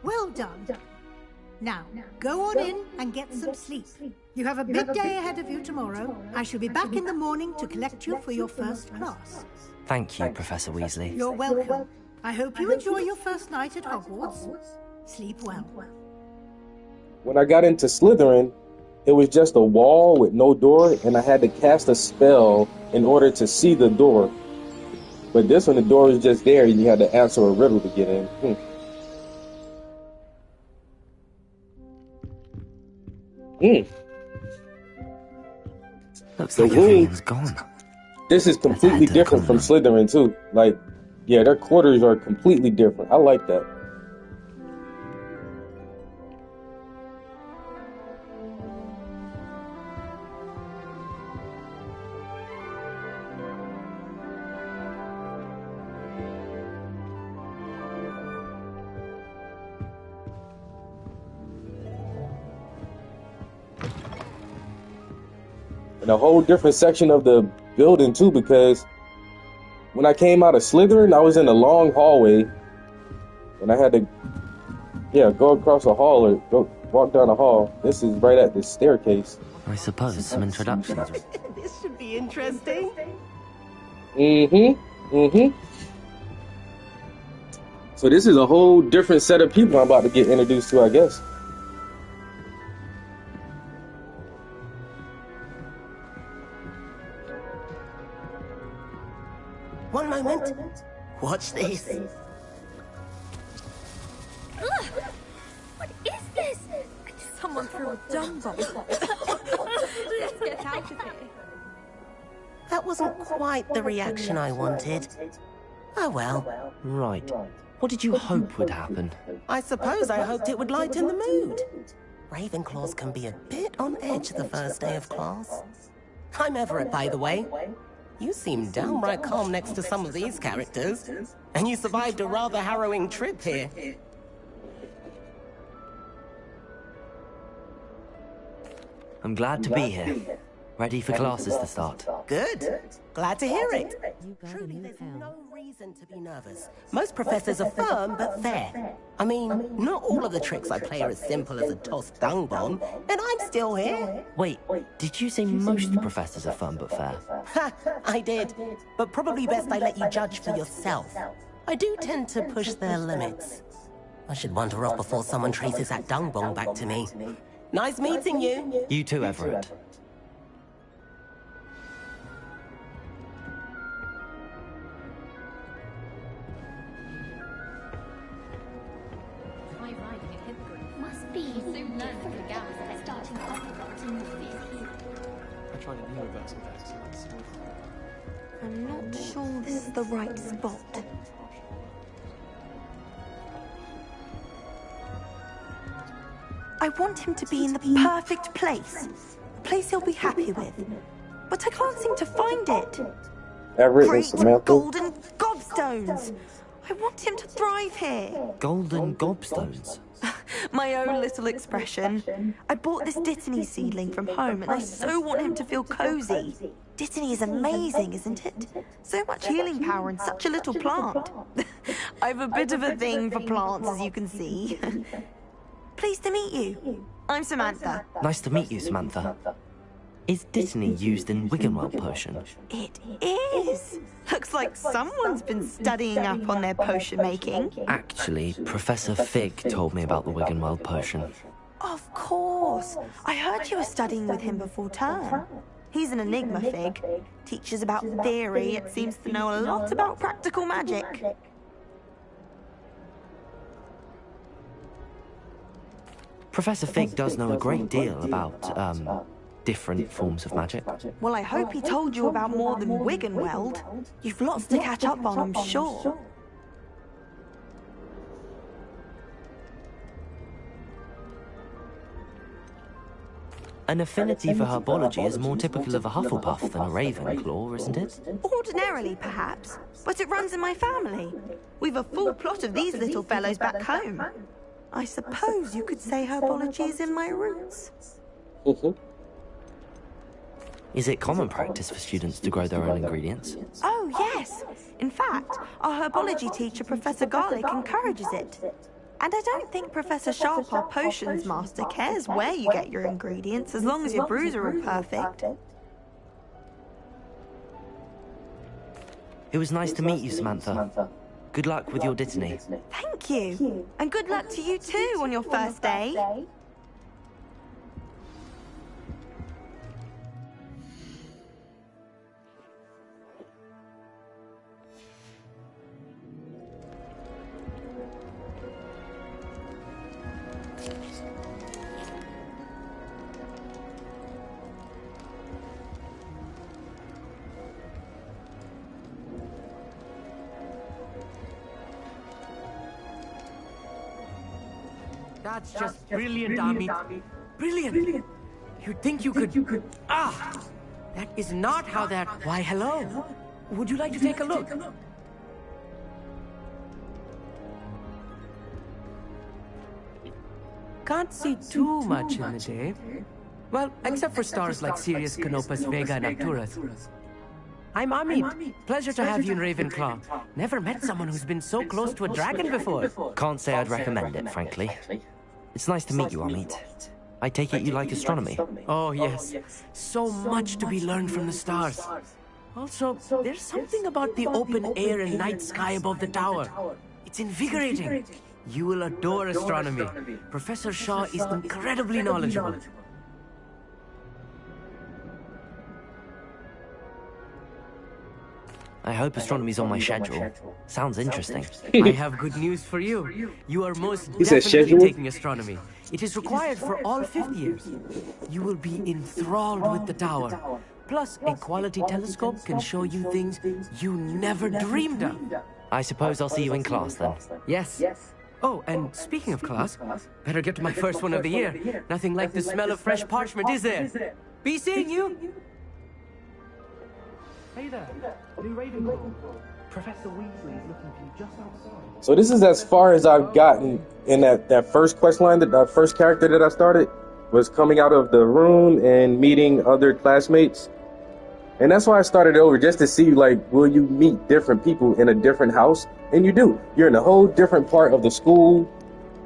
Well done. Now, go on in and get some sleep. You have a big day ahead of you tomorrow. I shall be back in the morning to collect you for your first class. Thank you, Professor Weasley. You're welcome. I hope you enjoy your first night at Hogwarts. Sleep well. When I got into Slytherin, it was just a wall with no door, and I had to cast a spell in order to see the door. But this one, the door was just there, and you had to answer a riddle to get in. Looks like everything's gone. This is completely different from Slytherin too. Like, yeah, their quarters are completely different. I like that. And a whole different section of the building too, because when I came out of Slytherin, I was in a long hallway, and I had to, go across a hall or go walk down a hall. This is right at the staircase. I suppose some introductions. This should be interesting. So this is a whole different set of people I'm about to get introduced to, I guess. One moment. Watch this. Ugh! What is this? Someone threw a dumb bomb. Let's get out of here. That wasn't quite the reaction I wanted. Oh well. Right. What did you hope would happen? I suppose I hoped it would lighten the mood. Ravenclaws can be a bit on edge the first day of class. I'm Everett, by the way. You seem downright calm next to some of these characters. And you survived a rather harrowing trip here. I'm glad to be here. Ready for classes to start. Good. Glad to hear it. Truly, there's no reason to be nervous. Most professors are firm but fair. I mean, not all of the tricks I play are as simple as a tossed dung bomb, and I'm still here. Wait, did you say most professors are fun but fair? Ha! I did. But probably best I let you judge for yourself. I do tend to push their limits. I should wander off before someone traces that dung bomb back to me. Nice meeting you. You too, Everett. Must be so different from starting Hogwarts in the fifth year. I tried a universal excellence. I'm not sure this is the right spot. I want him to be in the perfect place. A place he'll be happy with. But I can't seem to find it. Everett and Great Samantha. golden gobstones! I want him to thrive here. Golden gobstones? My own little expression. I bought this Dittany seedling from home and I so want him to feel cozy. Dittany is amazing, isn't it? So much healing power in such a little plant. I've a bit of a thing for plants, as you can see. Pleased to meet you. I'm Samantha. Nice to meet you, Samantha. Is Dittany used in Wiggenweld potion? It is. Looks like someone's been studying up on their potion making. Actually, Professor Fig told me about the Wiggenweld potion. Of course. I heard you were studying with him before term. He's an enigma, Fig. Teaches about theory, yet seems to know a lot about practical magic. Professor Fig does know a great deal about, different forms of magic. Well, I hope he told you about more than Wiggenweld. You've lots to catch up on, I'm sure. An affinity for herbology is more typical of a Hufflepuff than a Ravenclaw, isn't it? Ordinarily, perhaps, but it runs in my family. We've a full plot of these little fellows back home. I suppose you could say herbology is in my roots. Is it common practice for students to grow their own ingredients? Oh, yes. In fact, our herbology teacher, Professor Garlick, encourages it. And I don't think Professor Sharp, our potions master, cares where you get your ingredients as long as your brews are all perfect. It was nice to meet you, Samantha. Good luck with your Dittany. Thank you. And good luck to you too on your first day. That's just brilliant, Amit. Brilliant. You'd think you could... Ah! That is not how that... Why, hello. Would you like to take a look? Can't see too much in the day. Well, except for stars like Sirius, Canopus, Vega, and Arcturus. I'm Amit. Pleasure to have you in Ravenclaw. Never met someone who's been so close to a dragon before. Can't say I'd recommend it, frankly. It's nice to meet you, Amit. I take it you like astronomy? Oh, yes. So much to be learned from the stars. Also, there's something about the open air and night sky above the tower. It's invigorating. You will adore astronomy. Professor Shaw is incredibly knowledgeable. I hope astronomy's on my schedule. Sounds interesting. I have good news for you. You are most definitely taking astronomy. It is required for all 5th years. You will be enthralled with the tower. Plus, a quality telescope can show you things you never dreamed of. I suppose I'll see you in class then. Yes. Oh, and speaking of class, better get to my first one of the year. Nothing like the smell of fresh parchment, is there? Be seeing you! Hey there, New Ravenclaw. Professor Weasley is looking for you just outside. So this is as far as I've gotten in that first quest line. That first character that I started was coming out of the room and meeting other classmates. And that's why I started over, just to see, like, will you meet different people in a different house? And you do. You're in a whole different part of the school,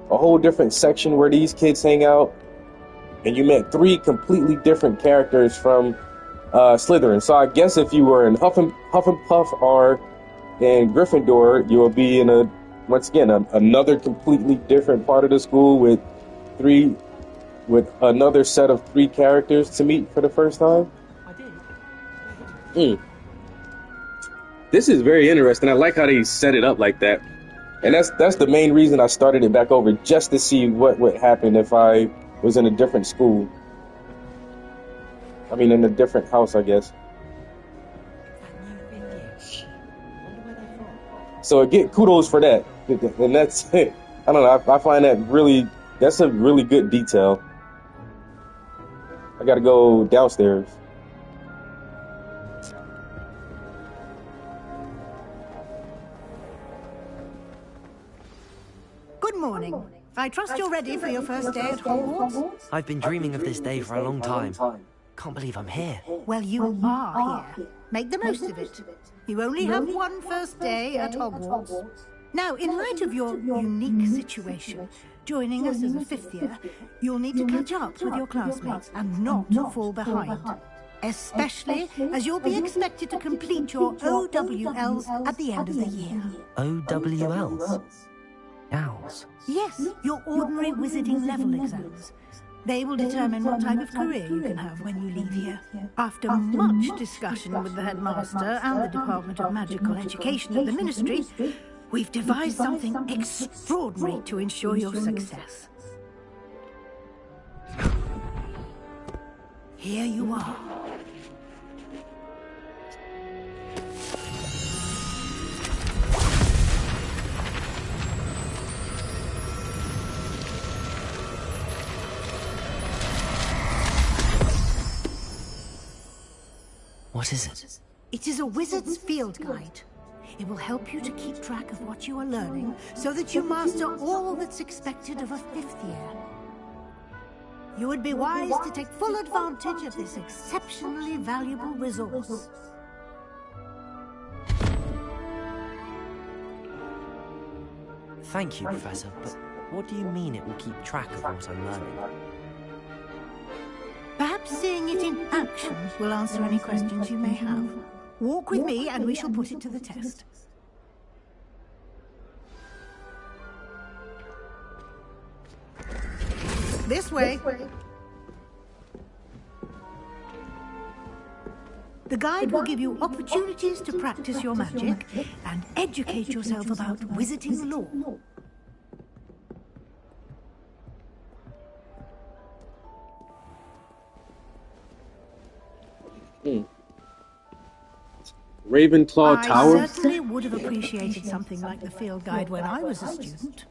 a whole different section where these kids hang out. And you met 3 completely different characters from Slytherin. So I guess if you were in Hufflepuff or in Gryffindor, you will be in once again another completely different part of the school with another set of 3 characters to meet for the first time. This is very interesting. I like how they set it up like that, and that's the main reason I started it back over, just to see what would happen if I was in a different school. I mean, in a different house, I guess. So again, kudos for that. And that's it. I don't know. I find that's a really good detail. I gotta go downstairs. Good morning. I trust you're ready for your first day at Hogwarts? I've been dreaming of this day for a long time. Can't believe I'm here. Well, you are here. Make the most of it. You only have one first day at Hogwarts. Now, in light of your unique situation, joining us as a 5th year, you'll need to catch up with your classmates and not fall behind. Especially as you'll be expected to complete your OWLs at the end of the year. OWLs? Owls? Yes, your ordinary wizarding level exams. They will determine what type of career you can have when you leave here. After much discussion with the headmaster and the Department of Magical Education at the Ministry, we've devised something extraordinary to ensure your success. Here you are. What is it? It is a wizard's field guide. It will help you to keep track of what you are learning so that you master all that's expected of a 5th year. You would be wise to take full advantage of this exceptionally valuable resource. Thank you, Professor, but What do you mean it will keep track of what I'm learning? Perhaps seeing it in action will answer any questions you may have. Walk with me and we shall put it to the test. This way. The guide will give you opportunities to practice your magic and educate yourself about wizarding lore. Ravenclaw Tower? I certainly would have appreciated something like the field guide when I was a student.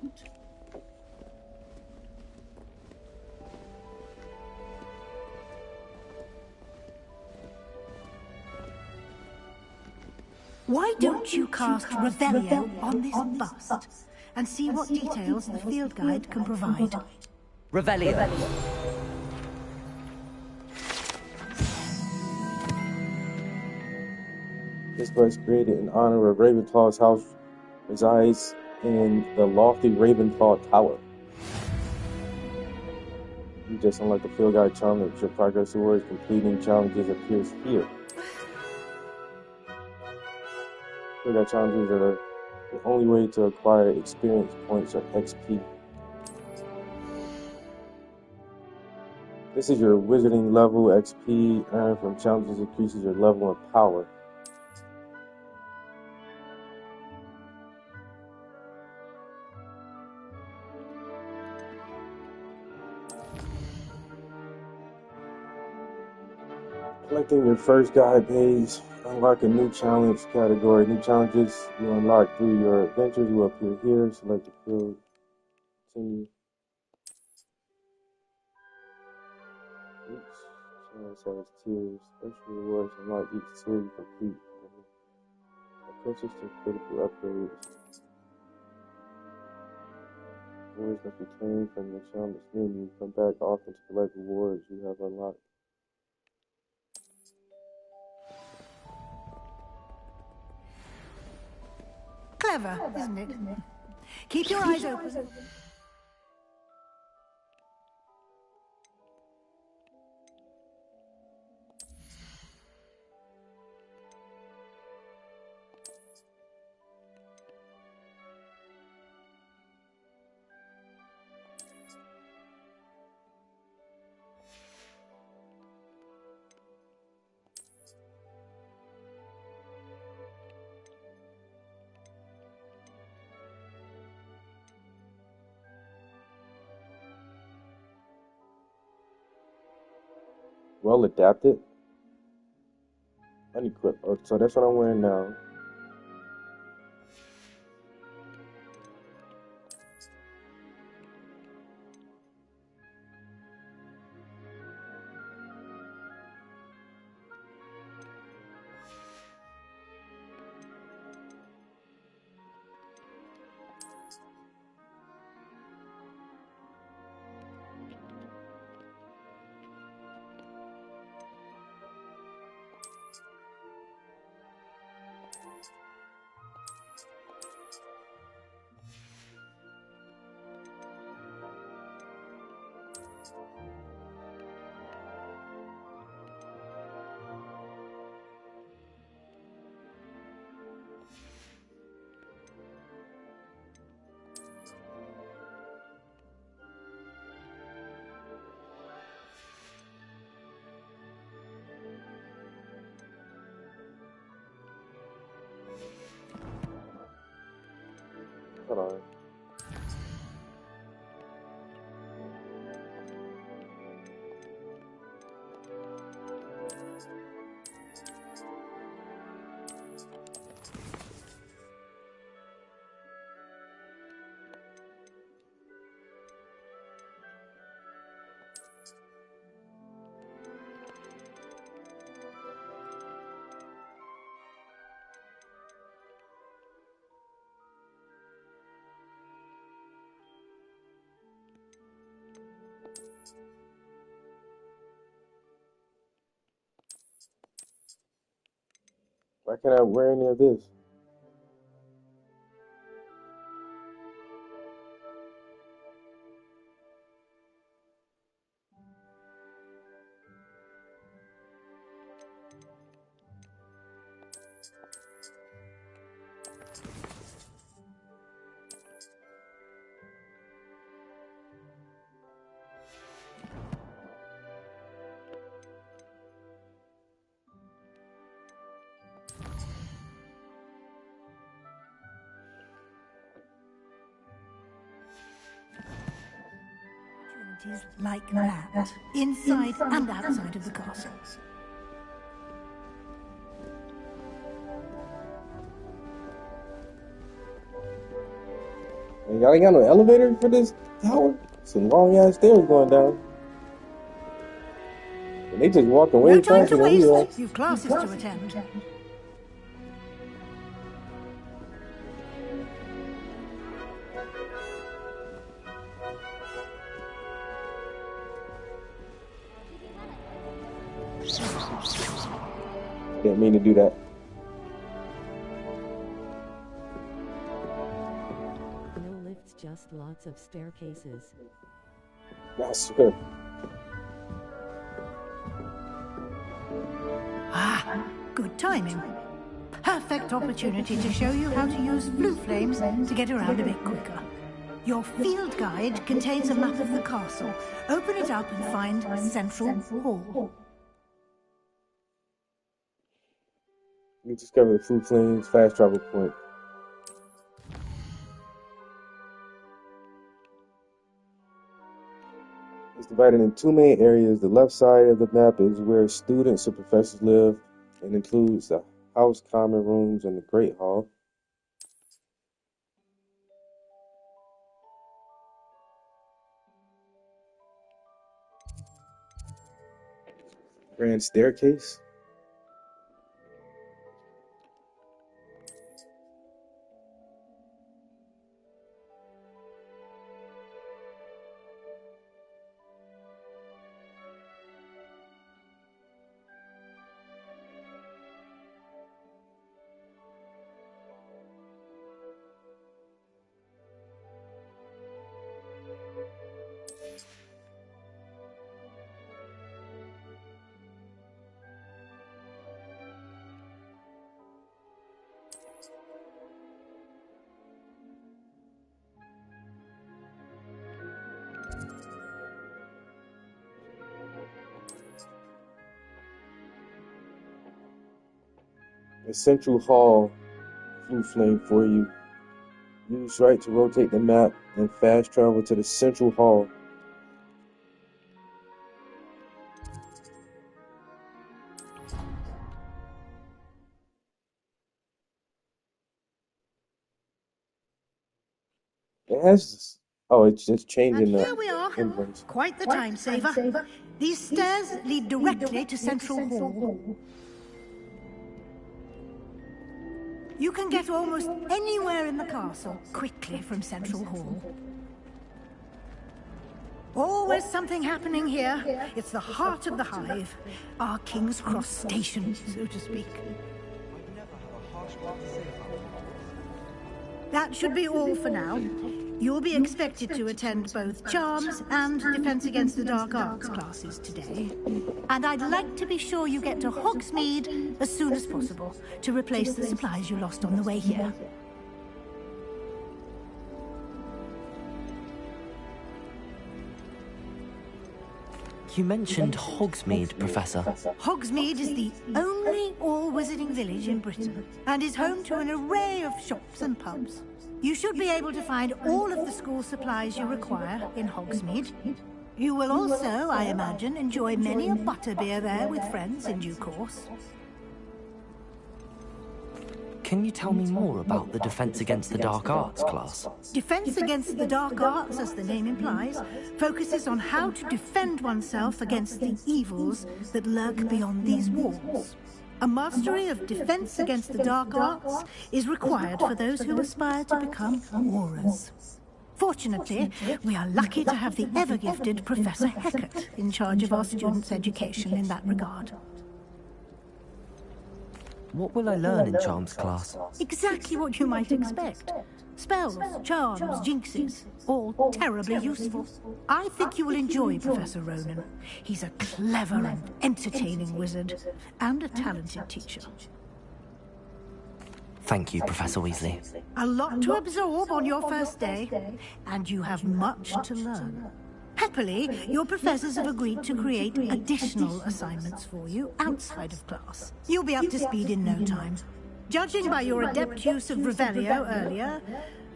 Why don't you cast Revelio on this bust and see what details the field guide can provide? Revelio. This was created in honor of Ravenclaw's house resides in the lofty Ravenclaw Tower. You just unlock the field guide challenge. Your progress towards completing challenges appears here. Field guide challenges are the only way to acquire experience points or XP. This is your wizarding level. XP earned from challenges increases your level of power. Collecting your first guide page, unlock a new challenge category. New challenges you unlock through your adventures will appear here. Select the field. Continue. Each challenge has tiers. Special rewards unlock each tier you complete. Approaches to critical upgrades. Rewards must be claimed from the challenge menu. Come back often to collect rewards you have unlocked. Clever, isn't it? Keep your eyes open. Well adapted. Unequipped. Oh, so that's what I'm wearing now. Hold on. Why can't I wear any of this? activities like that, inside and outside of the castle. And y'all ain't got no elevator for this tower? Some long ass stairs going down. And they just walk away. No time to waste. You've classes to attend. Didn't mean to do that. No lifts, just lots of staircases. I swear. Ah, good timing. Perfect opportunity to show you how to use blue flames to get around a bit quicker. Your field guide contains a map of the castle. Open it up and find Central Hall. You discover the Blue Flames fast travel point. It's divided in two main areas. The left side of the map is where students and professors live and includes the house, common rooms, and the Great Hall. Grand staircase. A Central Hall Blue Flame for you. Use right to rotate the map and fast travel to the Central Hall. It has. Oh, it's just changing And here we are. emblems. Quite the time saver. These stairs lead directly to Central Hall. You can get almost anywhere in the castle quickly from Central Hall. Always something happening here. It's the heart of the hive. Our King's Cross station, so to speak. That should be all for now. You'll be expected to attend both Charms and Defense Against the Dark Arts classes today. And I'd like to be sure you get to Hogsmeade as soon as possible to replace the supplies you lost on the way here. You mentioned Hogsmeade, Professor. Hogsmeade is the only all-wizarding village in Britain and is home to an array of shops and pubs. You should be able to find all of the school supplies you require in Hogsmeade. You will also, I imagine, enjoy many a butterbeer there with friends in due course. Can you tell me more about the Defense Against the Dark Arts class? Defense Against the Dark Arts, as the name implies, focuses on how to defend oneself against the evils that lurk beyond these walls. A mastery of Defense Against the Dark Arts is required for those who aspire to become Aurors. Fortunately, we are lucky to have the ever-gifted Professor Hecat in charge of our students' education in that regard. What will I learn in Charms class? Exactly what you might expect. Spells, charms, jinxes, all terribly useful. I think you will enjoy Professor Ronen. He's a clever and entertaining wizard, and a talented teacher. Thank you, Professor Weasley. A lot to absorb on your first day, and you have much to learn. Happily, your professors have agreed to create additional assignments for you outside of class. You'll be up to speed in no time. Judging by your adept use of Revelio earlier,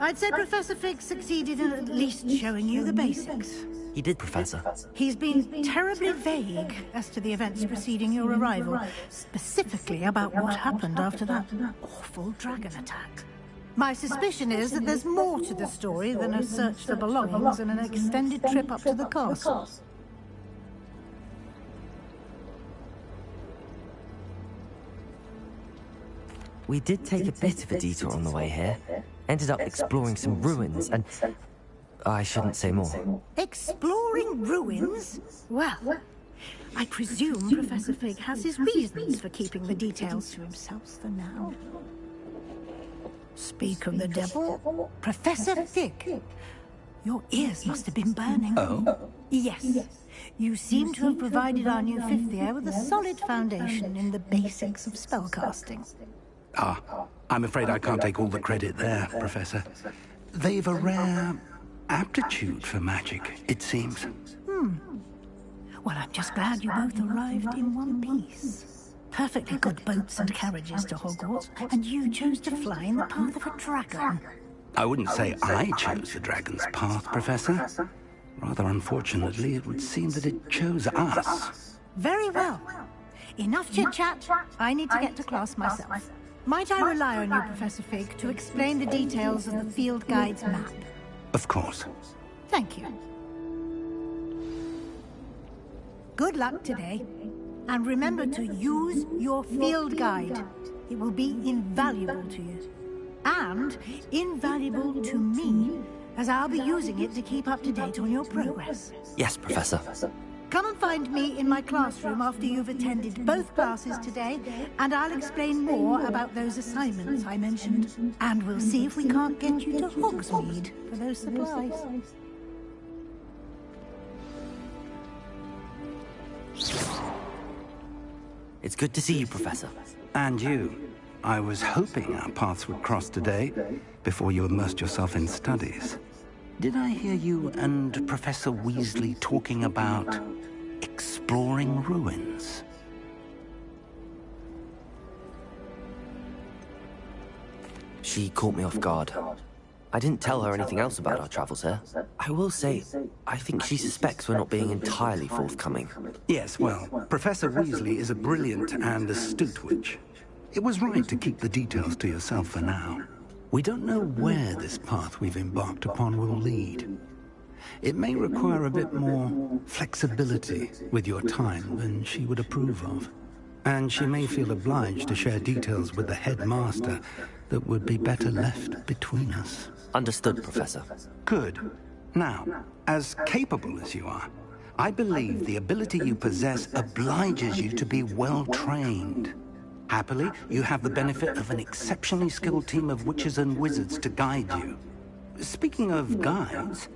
I'd say Professor Fig succeeded in at least showing you the basics. He did, Professor. He's been terribly vague as to the events preceding your arrival, specifically about what happened after that awful dragon attack. My suspicion is that there's more to the story than a search for belongings and an extended trip up to the castle. We did take a bit of a detour on the way here. Ended up exploring some ruins and... I shouldn't say more. Exploring ruins? Well, I presume Professor Fig has his reasons for keeping the details to himself for now. Speak of the devil, Professor Fig. Your ears must have been burning. Oh? Yes. You seem to have provided our new fifth year with a solid foundation in the basics of spellcasting. Ah, I'm afraid I can't take all the credit there, Professor. They've a rare aptitude for magic, it seems. Well, I'm just glad you both arrived in one piece. Perfectly good boats and carriages to Hogwarts, and you chose to fly in the path of a dragon. I wouldn't say I chose the dragon's path, Professor. Rather unfortunately, it would seem that it chose us. Very well. Enough chit-chat. I need to get to class myself. Might I rely on you, Professor Fig, to explain the details of the field guide's map? Of course. Thank you. Good luck today. And remember to use your field guide. It will be invaluable to you. And invaluable to me, as I'll be using it to keep up to date on your progress. Yes, Professor. Come and find me in my classroom after you've attended both classes today, and I'll explain more about those assignments I mentioned. And we'll see if we can't get you to Hogsmeade for those supplies. It's good to see you, Professor. And you. I was hoping our paths would cross today, before you immersed yourself in studies. Did I hear you and Professor Weasley talking about exploring ruins? She caught me off guard. I didn't tell her anything else about our travels here. I will say, I think she suspects we're not being entirely forthcoming. Yes, well, Professor Weasley is a brilliant and astute witch. It was right to keep the details to yourself for now. We don't know where this path we've embarked upon will lead. It may require a bit more flexibility with your time than she would approve of. And she may feel obliged to share details with the headmaster that would be better left between us. Understood, Professor. Good. Now, as capable as you are, I believe the ability you possess obliges you to be well-trained. Happily, you have the benefit of an exceptionally skilled team of witches and wizards to guide you. Speaking of guides,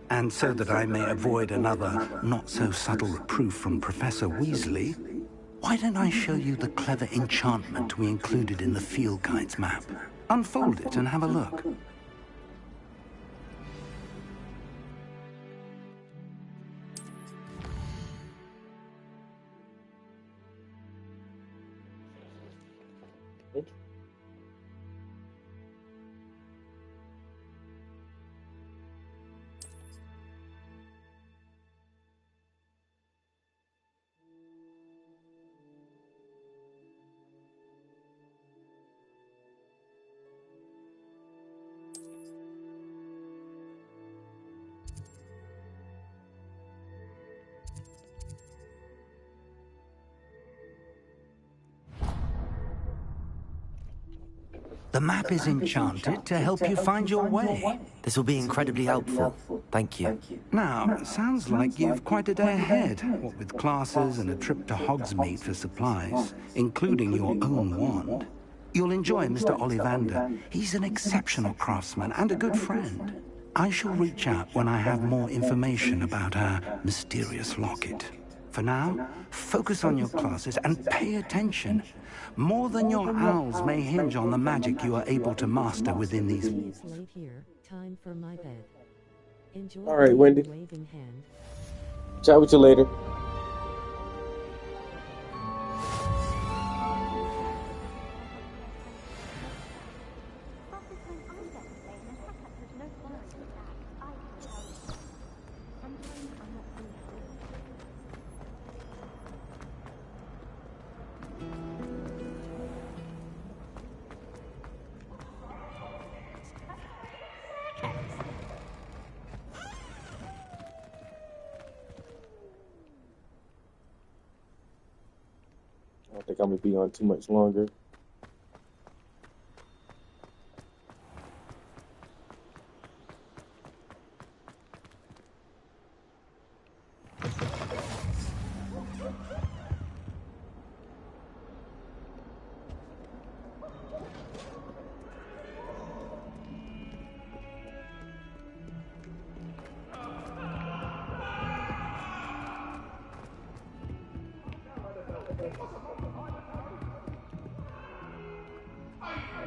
and so that I may avoid another not-so-subtle reproof from Professor Weasley, why don't I show you the clever enchantment we included in the field guide's map? Unfold it and have a look. The map is enchanted to help you find your way. This will be incredibly helpful. Thank you. Now, sounds like you've quite a day ahead, what with classes and a trip to Hogsmeade for supplies, including your own wand. You'll enjoy Mr. Ollivander. He's an exceptional craftsman and a good friend. I shall reach out when I have more information about our mysterious locket. For now, focus on your classes and pay attention. More than your owls may hinge on the magic you are able to master within these... It's late here. Time for my bed. Enjoy. All right, Wendy. Waving hand. Chat with you later. I don't think I'm gonna be on too much longer.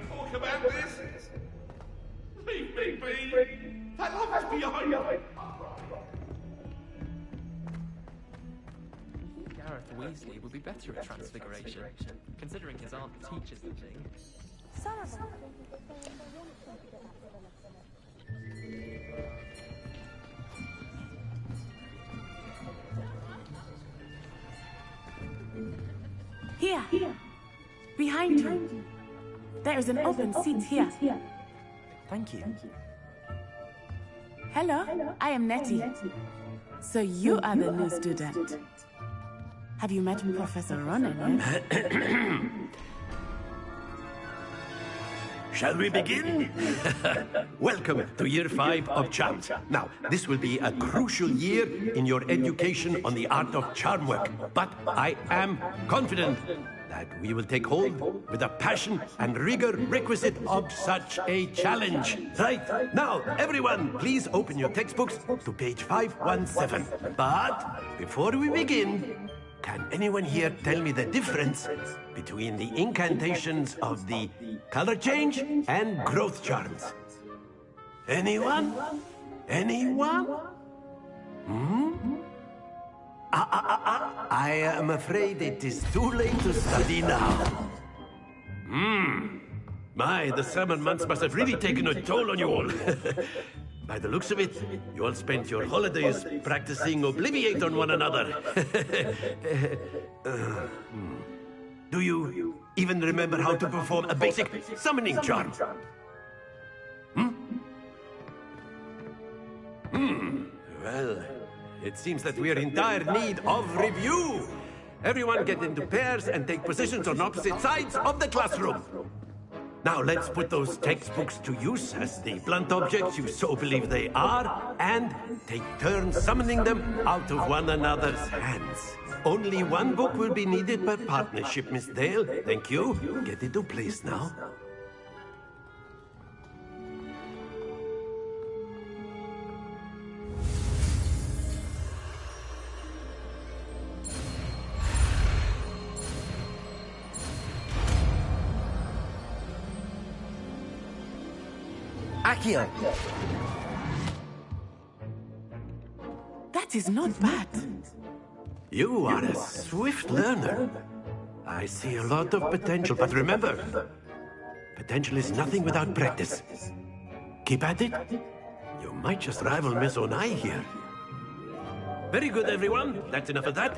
Talk about this. Leave me be. That love is behind me. Gareth Weasley would be better at transfiguration, considering his aunt teaches the thing. Here. Behind you. There is an open seat here. Thank you. Hello, I am Nettie. So you are the new student. Have you met Professor Ronen yet? Shall we begin? Welcome to Year 5 of Charms. Now, this will be a crucial year in your education on the art of charm work, but I am confident that we will take hold with the passion and rigor requisite of such a challenge. Right, now, everyone, please open your textbooks to page 517. But before we begin, can anyone here tell me the difference between the incantations of the color change and growth charms? Anyone? Anyone? I am afraid it is too late to study now. My, the summer months must have really taken a toll on you all. By the looks of it, you all spent your holidays practicing Obliviate on one another. Do you even remember how to perform a basic summoning charm? Well, it seems that we are in dire need of review. Everyone get into pairs and take positions on opposite sides of the classroom. Now let's put those textbooks to use as the blunt objects you so believe they are, and take turns summoning them out of one another's hands. Only one book will be needed per partnership, Miss Dale. Thank you. Get into place now. Accio! That is not bad. You are a swift learner. I see a lot of potential, but remember, potential is nothing without practice. Keep at it. You might just rival Miss Onai here. Very good, everyone. That's enough of that.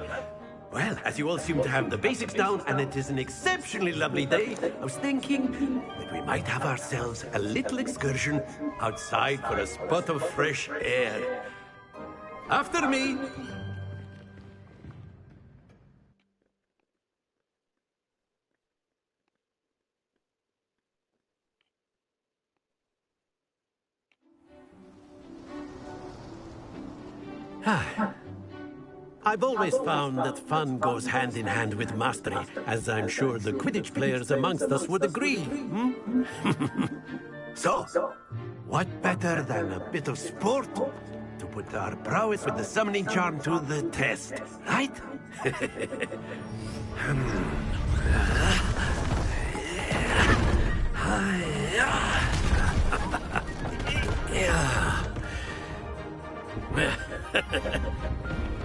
Well, as you all seem to have the basics down, and it is an exceptionally lovely day, I was thinking that we might have ourselves a little excursion outside for a spot of fresh air. After me! I've always found that fun goes hand in hand with mastery, as I'm sure the Quidditch players amongst us would agree. So, what better than a bit of sport to put our prowess with the summoning charm to the test, right?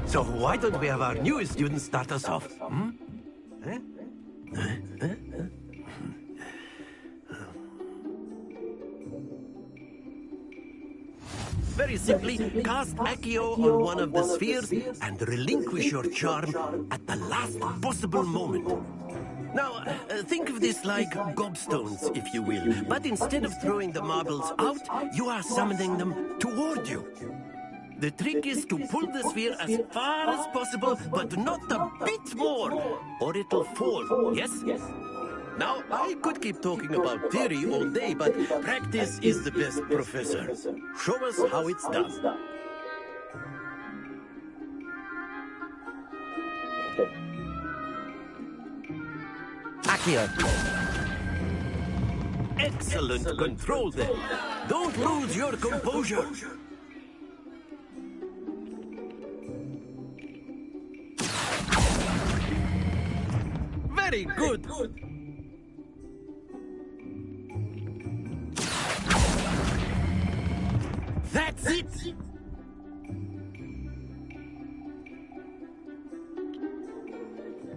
So why don't we have our newest student start us off? Very simply, cast Accio on one of the spheres and relinquish your charm at the last possible moment. Now, think of this like gobstones, if you will. But instead of throwing the marbles out, you are summoning them toward you. The trick is to pull the sphere as far as possible, but not a bit more, or it'll fall, yes? Now, I could keep talking about theory all day, but practice is the best professor. Show us how it's done. Accio. Excellent control there. Don't lose your composure. Very good. That's it.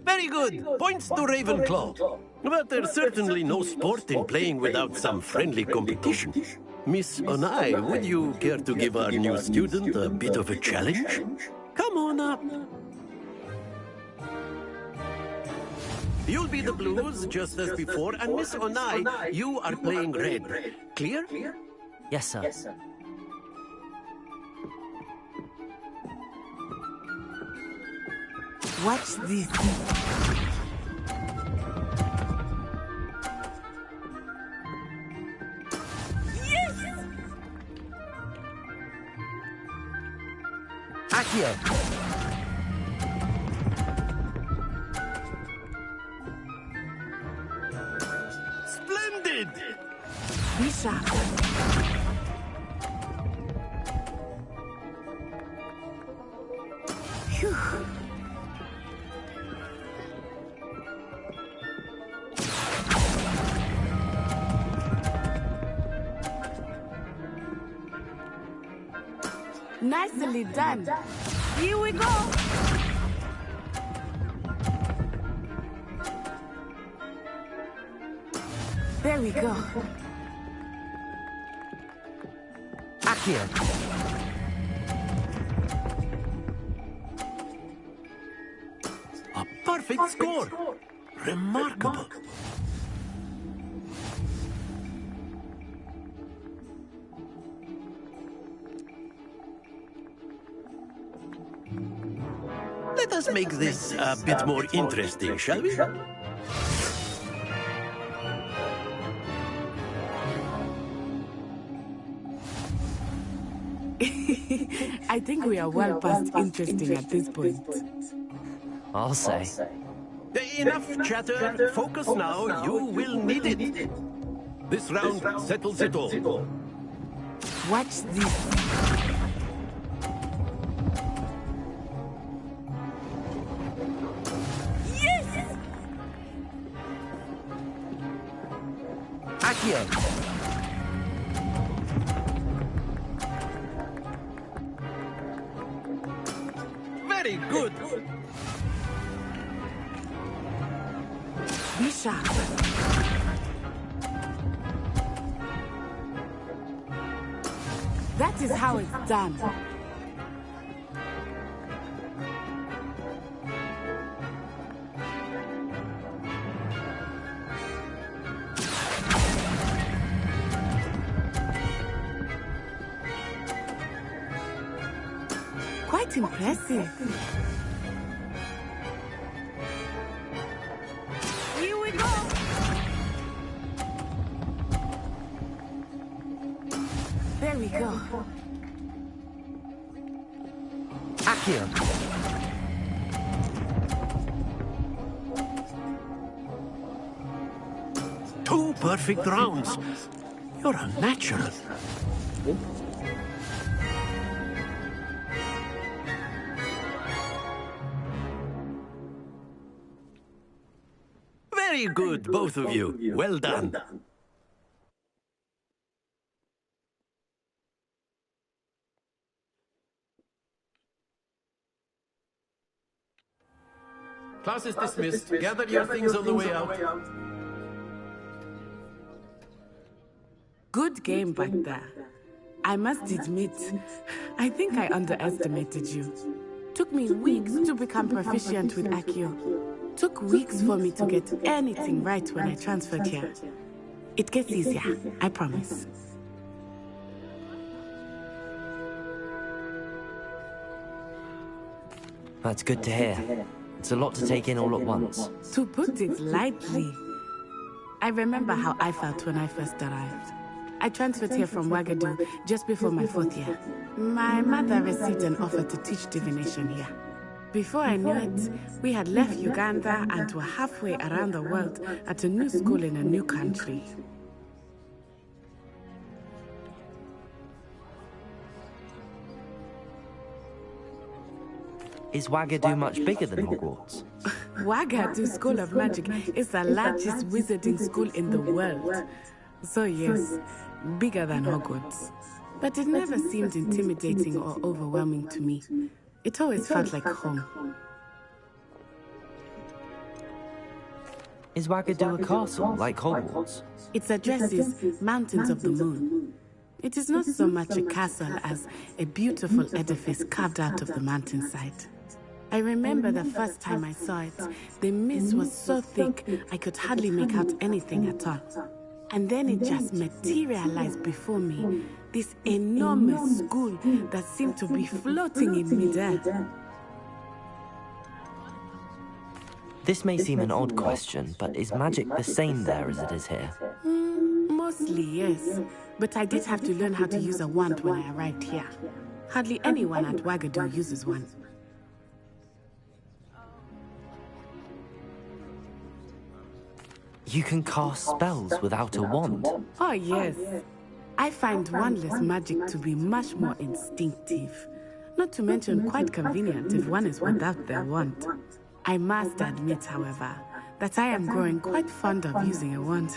Very good. Points to Ravenclaw. But there's certainly no sport in playing without some friendly competition. Miss Onai, would you care to give our new student a bit of a challenge? Come on up. You'll be the blues, just as before, and Miss Onai, you are playing red. Clear? Yes, sir. Watch this. Yes! Accio. Splendid! Be sharp. Phew. Nicely done. Here we go. There we go. Accio. A perfect score. Remarkable. Let us make this a bit more interesting, shall we? I think we are well past interesting at this point. I'll say. Enough chatter. Focus now. You will need it. This round settles it all. Watch this. Accio. Very good. Be sharp. That is how it's done. Quite impressive. Here we go. There we go. Accio. Two perfect rounds. You're a natural. Very good, both of you. Well done. Class is dismissed. Gather your things on the way out. Good game back there. I must admit, I think I underestimated you. Took me weeks to become proficient with Accio. took weeks for me to get anything right when I transferred here. It gets easier, I promise. That's good to hear. It's a lot to take in all at once. To put it lightly, I remember how I felt when I first arrived. I transferred here from Wagadu just before my 4th year. My mother received an offer to teach divination here. Before I knew it, we had left Uganda and were halfway around the world at a new school in a new country. Is Wagadu much bigger than Hogwarts? Wagadu School of Magic is the largest wizarding school in the world. So yes, bigger than Hogwarts. But it never seemed intimidating or overwhelming to me. It always felt like home. Is Wagadu a castle, like Hogwarts? Its address is Mountains of the Moon. It is not so much a castle as a beautiful edifice carved out of the mountainside. I remember the first time I saw it, the mist was so thick I could hardly make out anything at all. And then it just materialized before me, this enormous school that seemed to be floating in midair. This may seem an odd question, but is magic the same there as it is here? Mostly, yes. But I did have to learn how to use a wand when I arrived here. Hardly anyone at Wagadu uses one. You can cast spells without a wand? Oh, yes. I find wandless magic to be much more instinctive. Not to mention quite convenient if one is without their wand. I must admit, however, that I am growing quite fond of using a wand.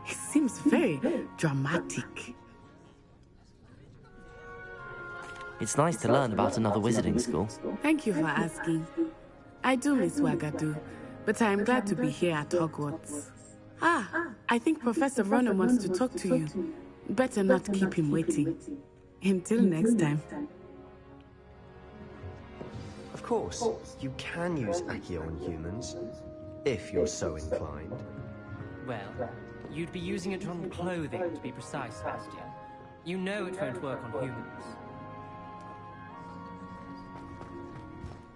It seems very dramatic. It's nice to learn about another wizarding school. Thank you for asking. I do miss Wagadu, but I am glad to be here at Hogwarts. Ah, I think Professor Ronen wants to talk to you. Better not keep him waiting. Until next time. Of course, you can use Accio on humans, if you're so inclined. Well, you'd be using it on clothing, to be precise, Sebastian. You know it won't work on humans.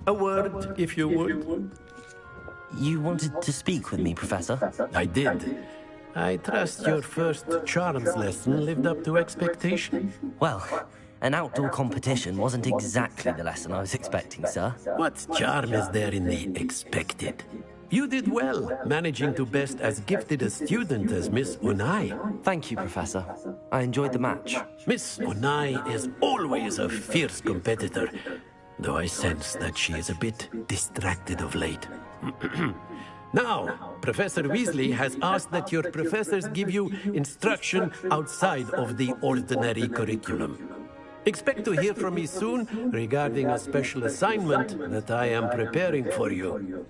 A word, if you would. You wanted to speak with me, Professor? I did. I trust your first charms lesson lived up to expectation. Well, an outdoor competition wasn't exactly the lesson I was expecting, sir. What charm is there in the expected? You did well, managing to best as gifted a student as Miss Unai. Thank you, Professor. I enjoyed the match. Miss Unai is always a fierce competitor, though I sense that she is a bit distracted of late. Now, Professor Weasley has asked that your professors give you instruction outside of the ordinary curriculum. Expect to hear from me soon regarding a special assignment that I am preparing for you.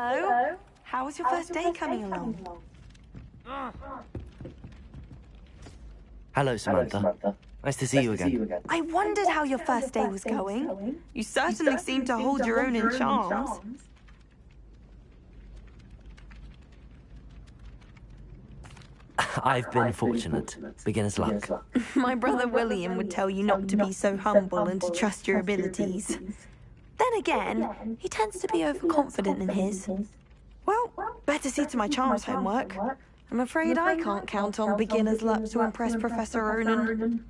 Hello. How was your first day coming along? Hello, Samantha. Nice to see you again. I wondered how your first day was going. You certainly seem to hold your own in charms. I've been fortunate. Beginner's luck. My brother William would tell you not to be so humble and to trust your abilities. Then again, he tends to be overconfident in his. Well, better see to my charms homework. I'm afraid I can't count on beginner's luck to impress Professor Ronen.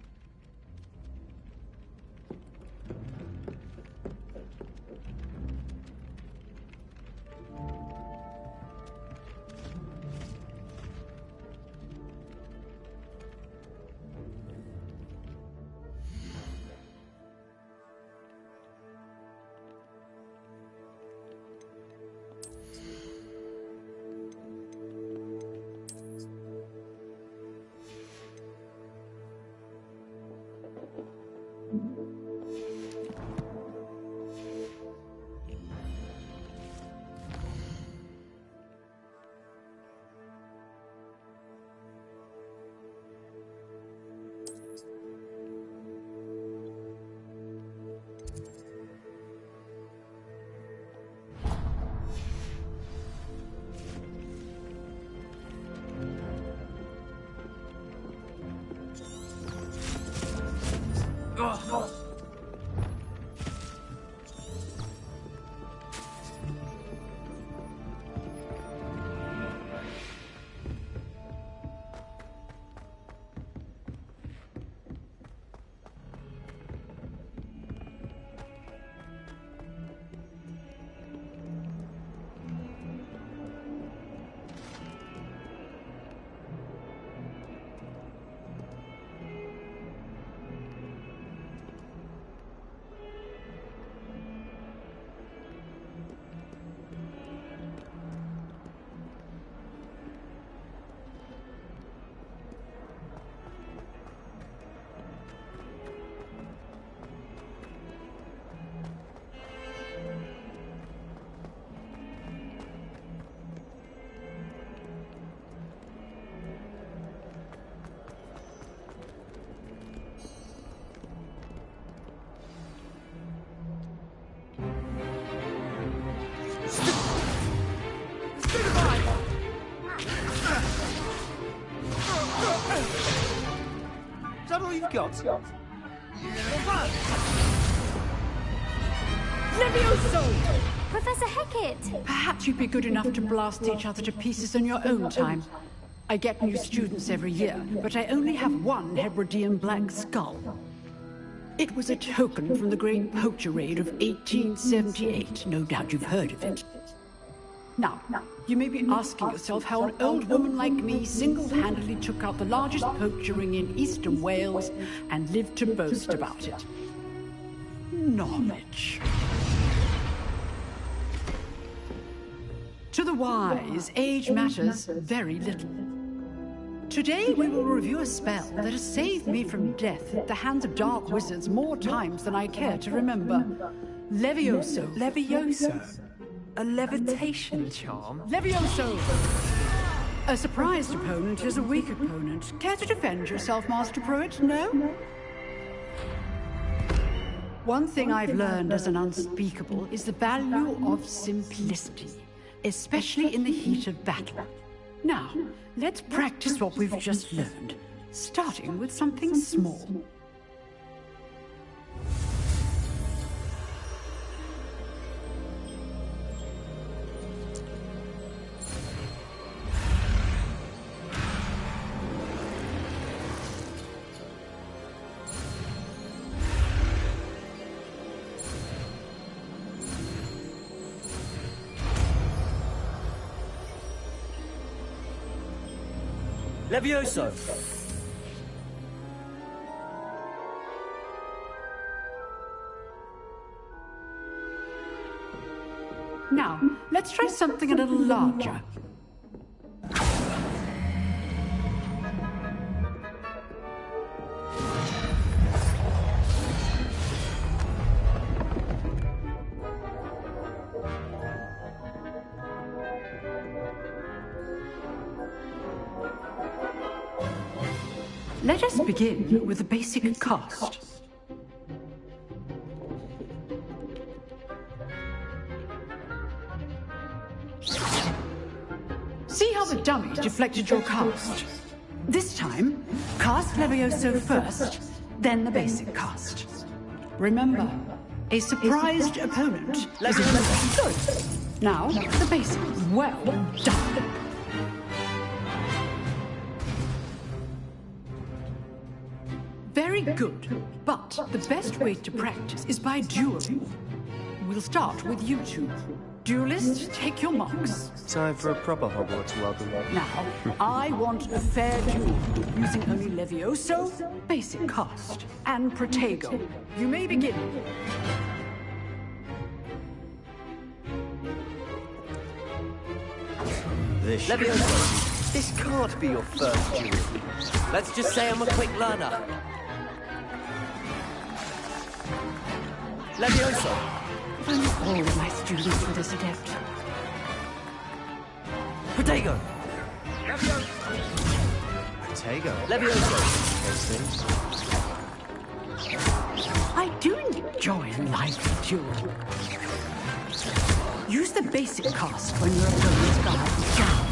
you've got. Levioso! Professor Hecat! Perhaps you'd be good enough to blast each other to pieces in your own time. I get new students every year, but I only have one Hebridean black skull. It was a token from the Great Poacher Raid of 1878. No doubt you've heard of it. Now, you may be asking yourself how an old woman like me single-handedly took out the largest poacher ring in eastern Wales and lived to boast about it. Knowledge. To the wise, age matters very little. Today we will review a spell that has saved me from death at the hands of dark wizards more times than I care to remember. Levioso. Levioso? A levitation charm? Levioso! A surprised opponent is a weak opponent. Care to defend yourself, Master Pruitt? No? One thing I've learned as an unspeakable is the value of simplicity, especially in the heat of battle. Now, let's practice what we've just learned, starting with something small. Levioso! Now, let's try something a little larger. Let us begin with the basic cast. See how the dummy deflected your cast? This time, cast Levioso first, then the basic cast. Remember, a surprised opponent is a good. Now, the basic. Well done. Very good, but the best way to practice is by dueling. We'll start with you two. Duelists, take your marks. Time for a proper Hogwarts welcome. Now, I want a fair duel, using only Levioso, basic cast, and Protego. You may begin. Levioso, this can't be your first duel. Let's just say I'm a quick learner. Levioso! All my students were this adept. Protego! Protego? Levioso! I do enjoy a lively duel. Use the basic cast when your opponent's guard is down.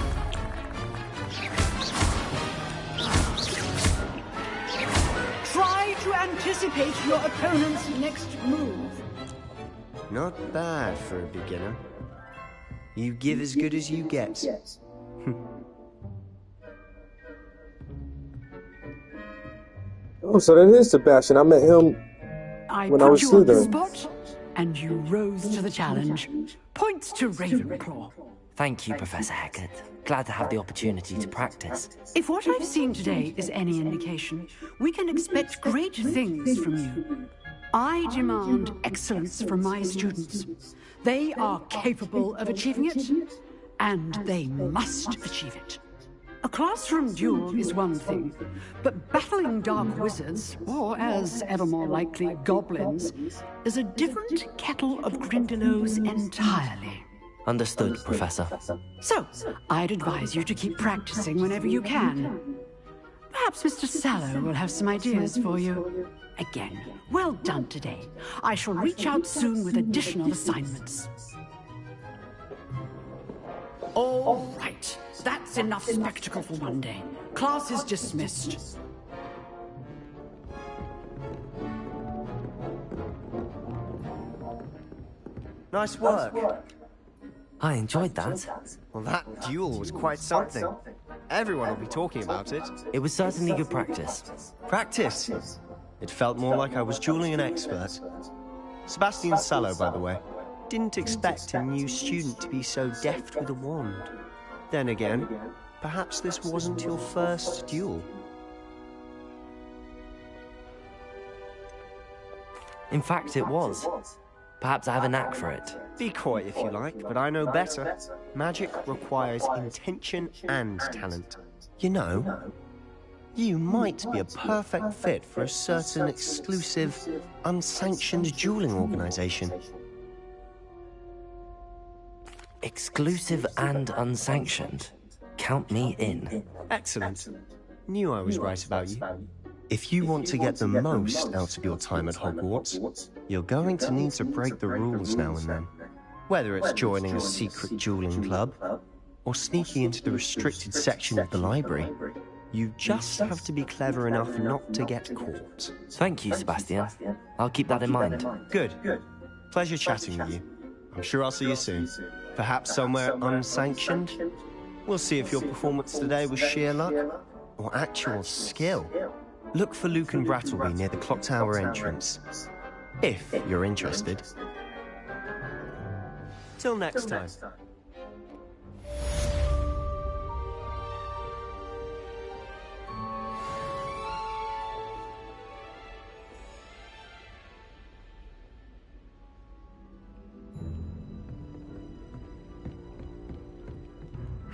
Try to anticipate your opponent's next move. Not bad for a beginner. You give as good as you get. Oh, so that is Sebastian. I met him when I was put you on the Slytherin. spot, and you rose to the challenge. Points to Ravenclaw. Thank you, Professor Hecat. Glad to have the opportunity to practice. If what I've seen today is any indication, we can expect great things from you. I demand excellence from my students. They are capable of achieving it, and they must achieve it. A classroom duel is one thing, but battling dark wizards, or as ever more likely, goblins, is a different kettle of Grindylows entirely. Understood, Professor. So, I'd advise you to keep practicing whenever you can. Perhaps Mr. Sallow will have some ideas for you. Again, well done today. I shall reach out soon with additional assignments. All right. That's enough spectacle for one day. Class is dismissed. Nice work. I enjoyed that. Well, that duel was quite something. Everyone will be talking about it. It was certainly good practice. Practice? It felt more like I was dueling an expert. Sebastian Sallow, by the way. Didn't expect a new student to be so deft with a wand. Then again, perhaps this wasn't your first duel. In fact, it was. Perhaps I have a knack for it. Be coy if you like, but I know better. Magic requires intention and talent. You know, you might be a perfect fit for a certain exclusive, unsanctioned dueling organization. Exclusive and unsanctioned? Count me in. Excellent. Knew I was right about you. If you want to get the most out of your time at Hogwarts, you're going to need to break the rules now and then. Whether it's joining a secret dueling club, or sneaking into the restricted section of the library, you just have to be clever enough not to get caught. Thank you, Sebastian. I'll keep that in mind. Good. Pleasure chatting with you. I'm sure I'll see you soon. Perhaps somewhere unsanctioned? We'll see if your performance today was sheer luck, or actual skill. Look for Lucan Brattleby near the Clock Tower entrance, if you're interested. Till next time.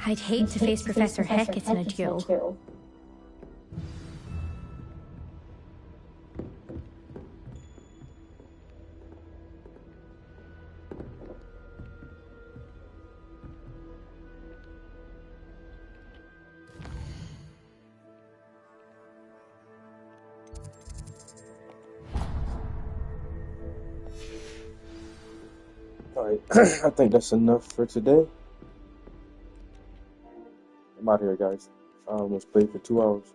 I'd hate to face Professor Hecat in a duel. Alright, I think that's enough for today. I'm out here, guys. I almost played for 2 hours.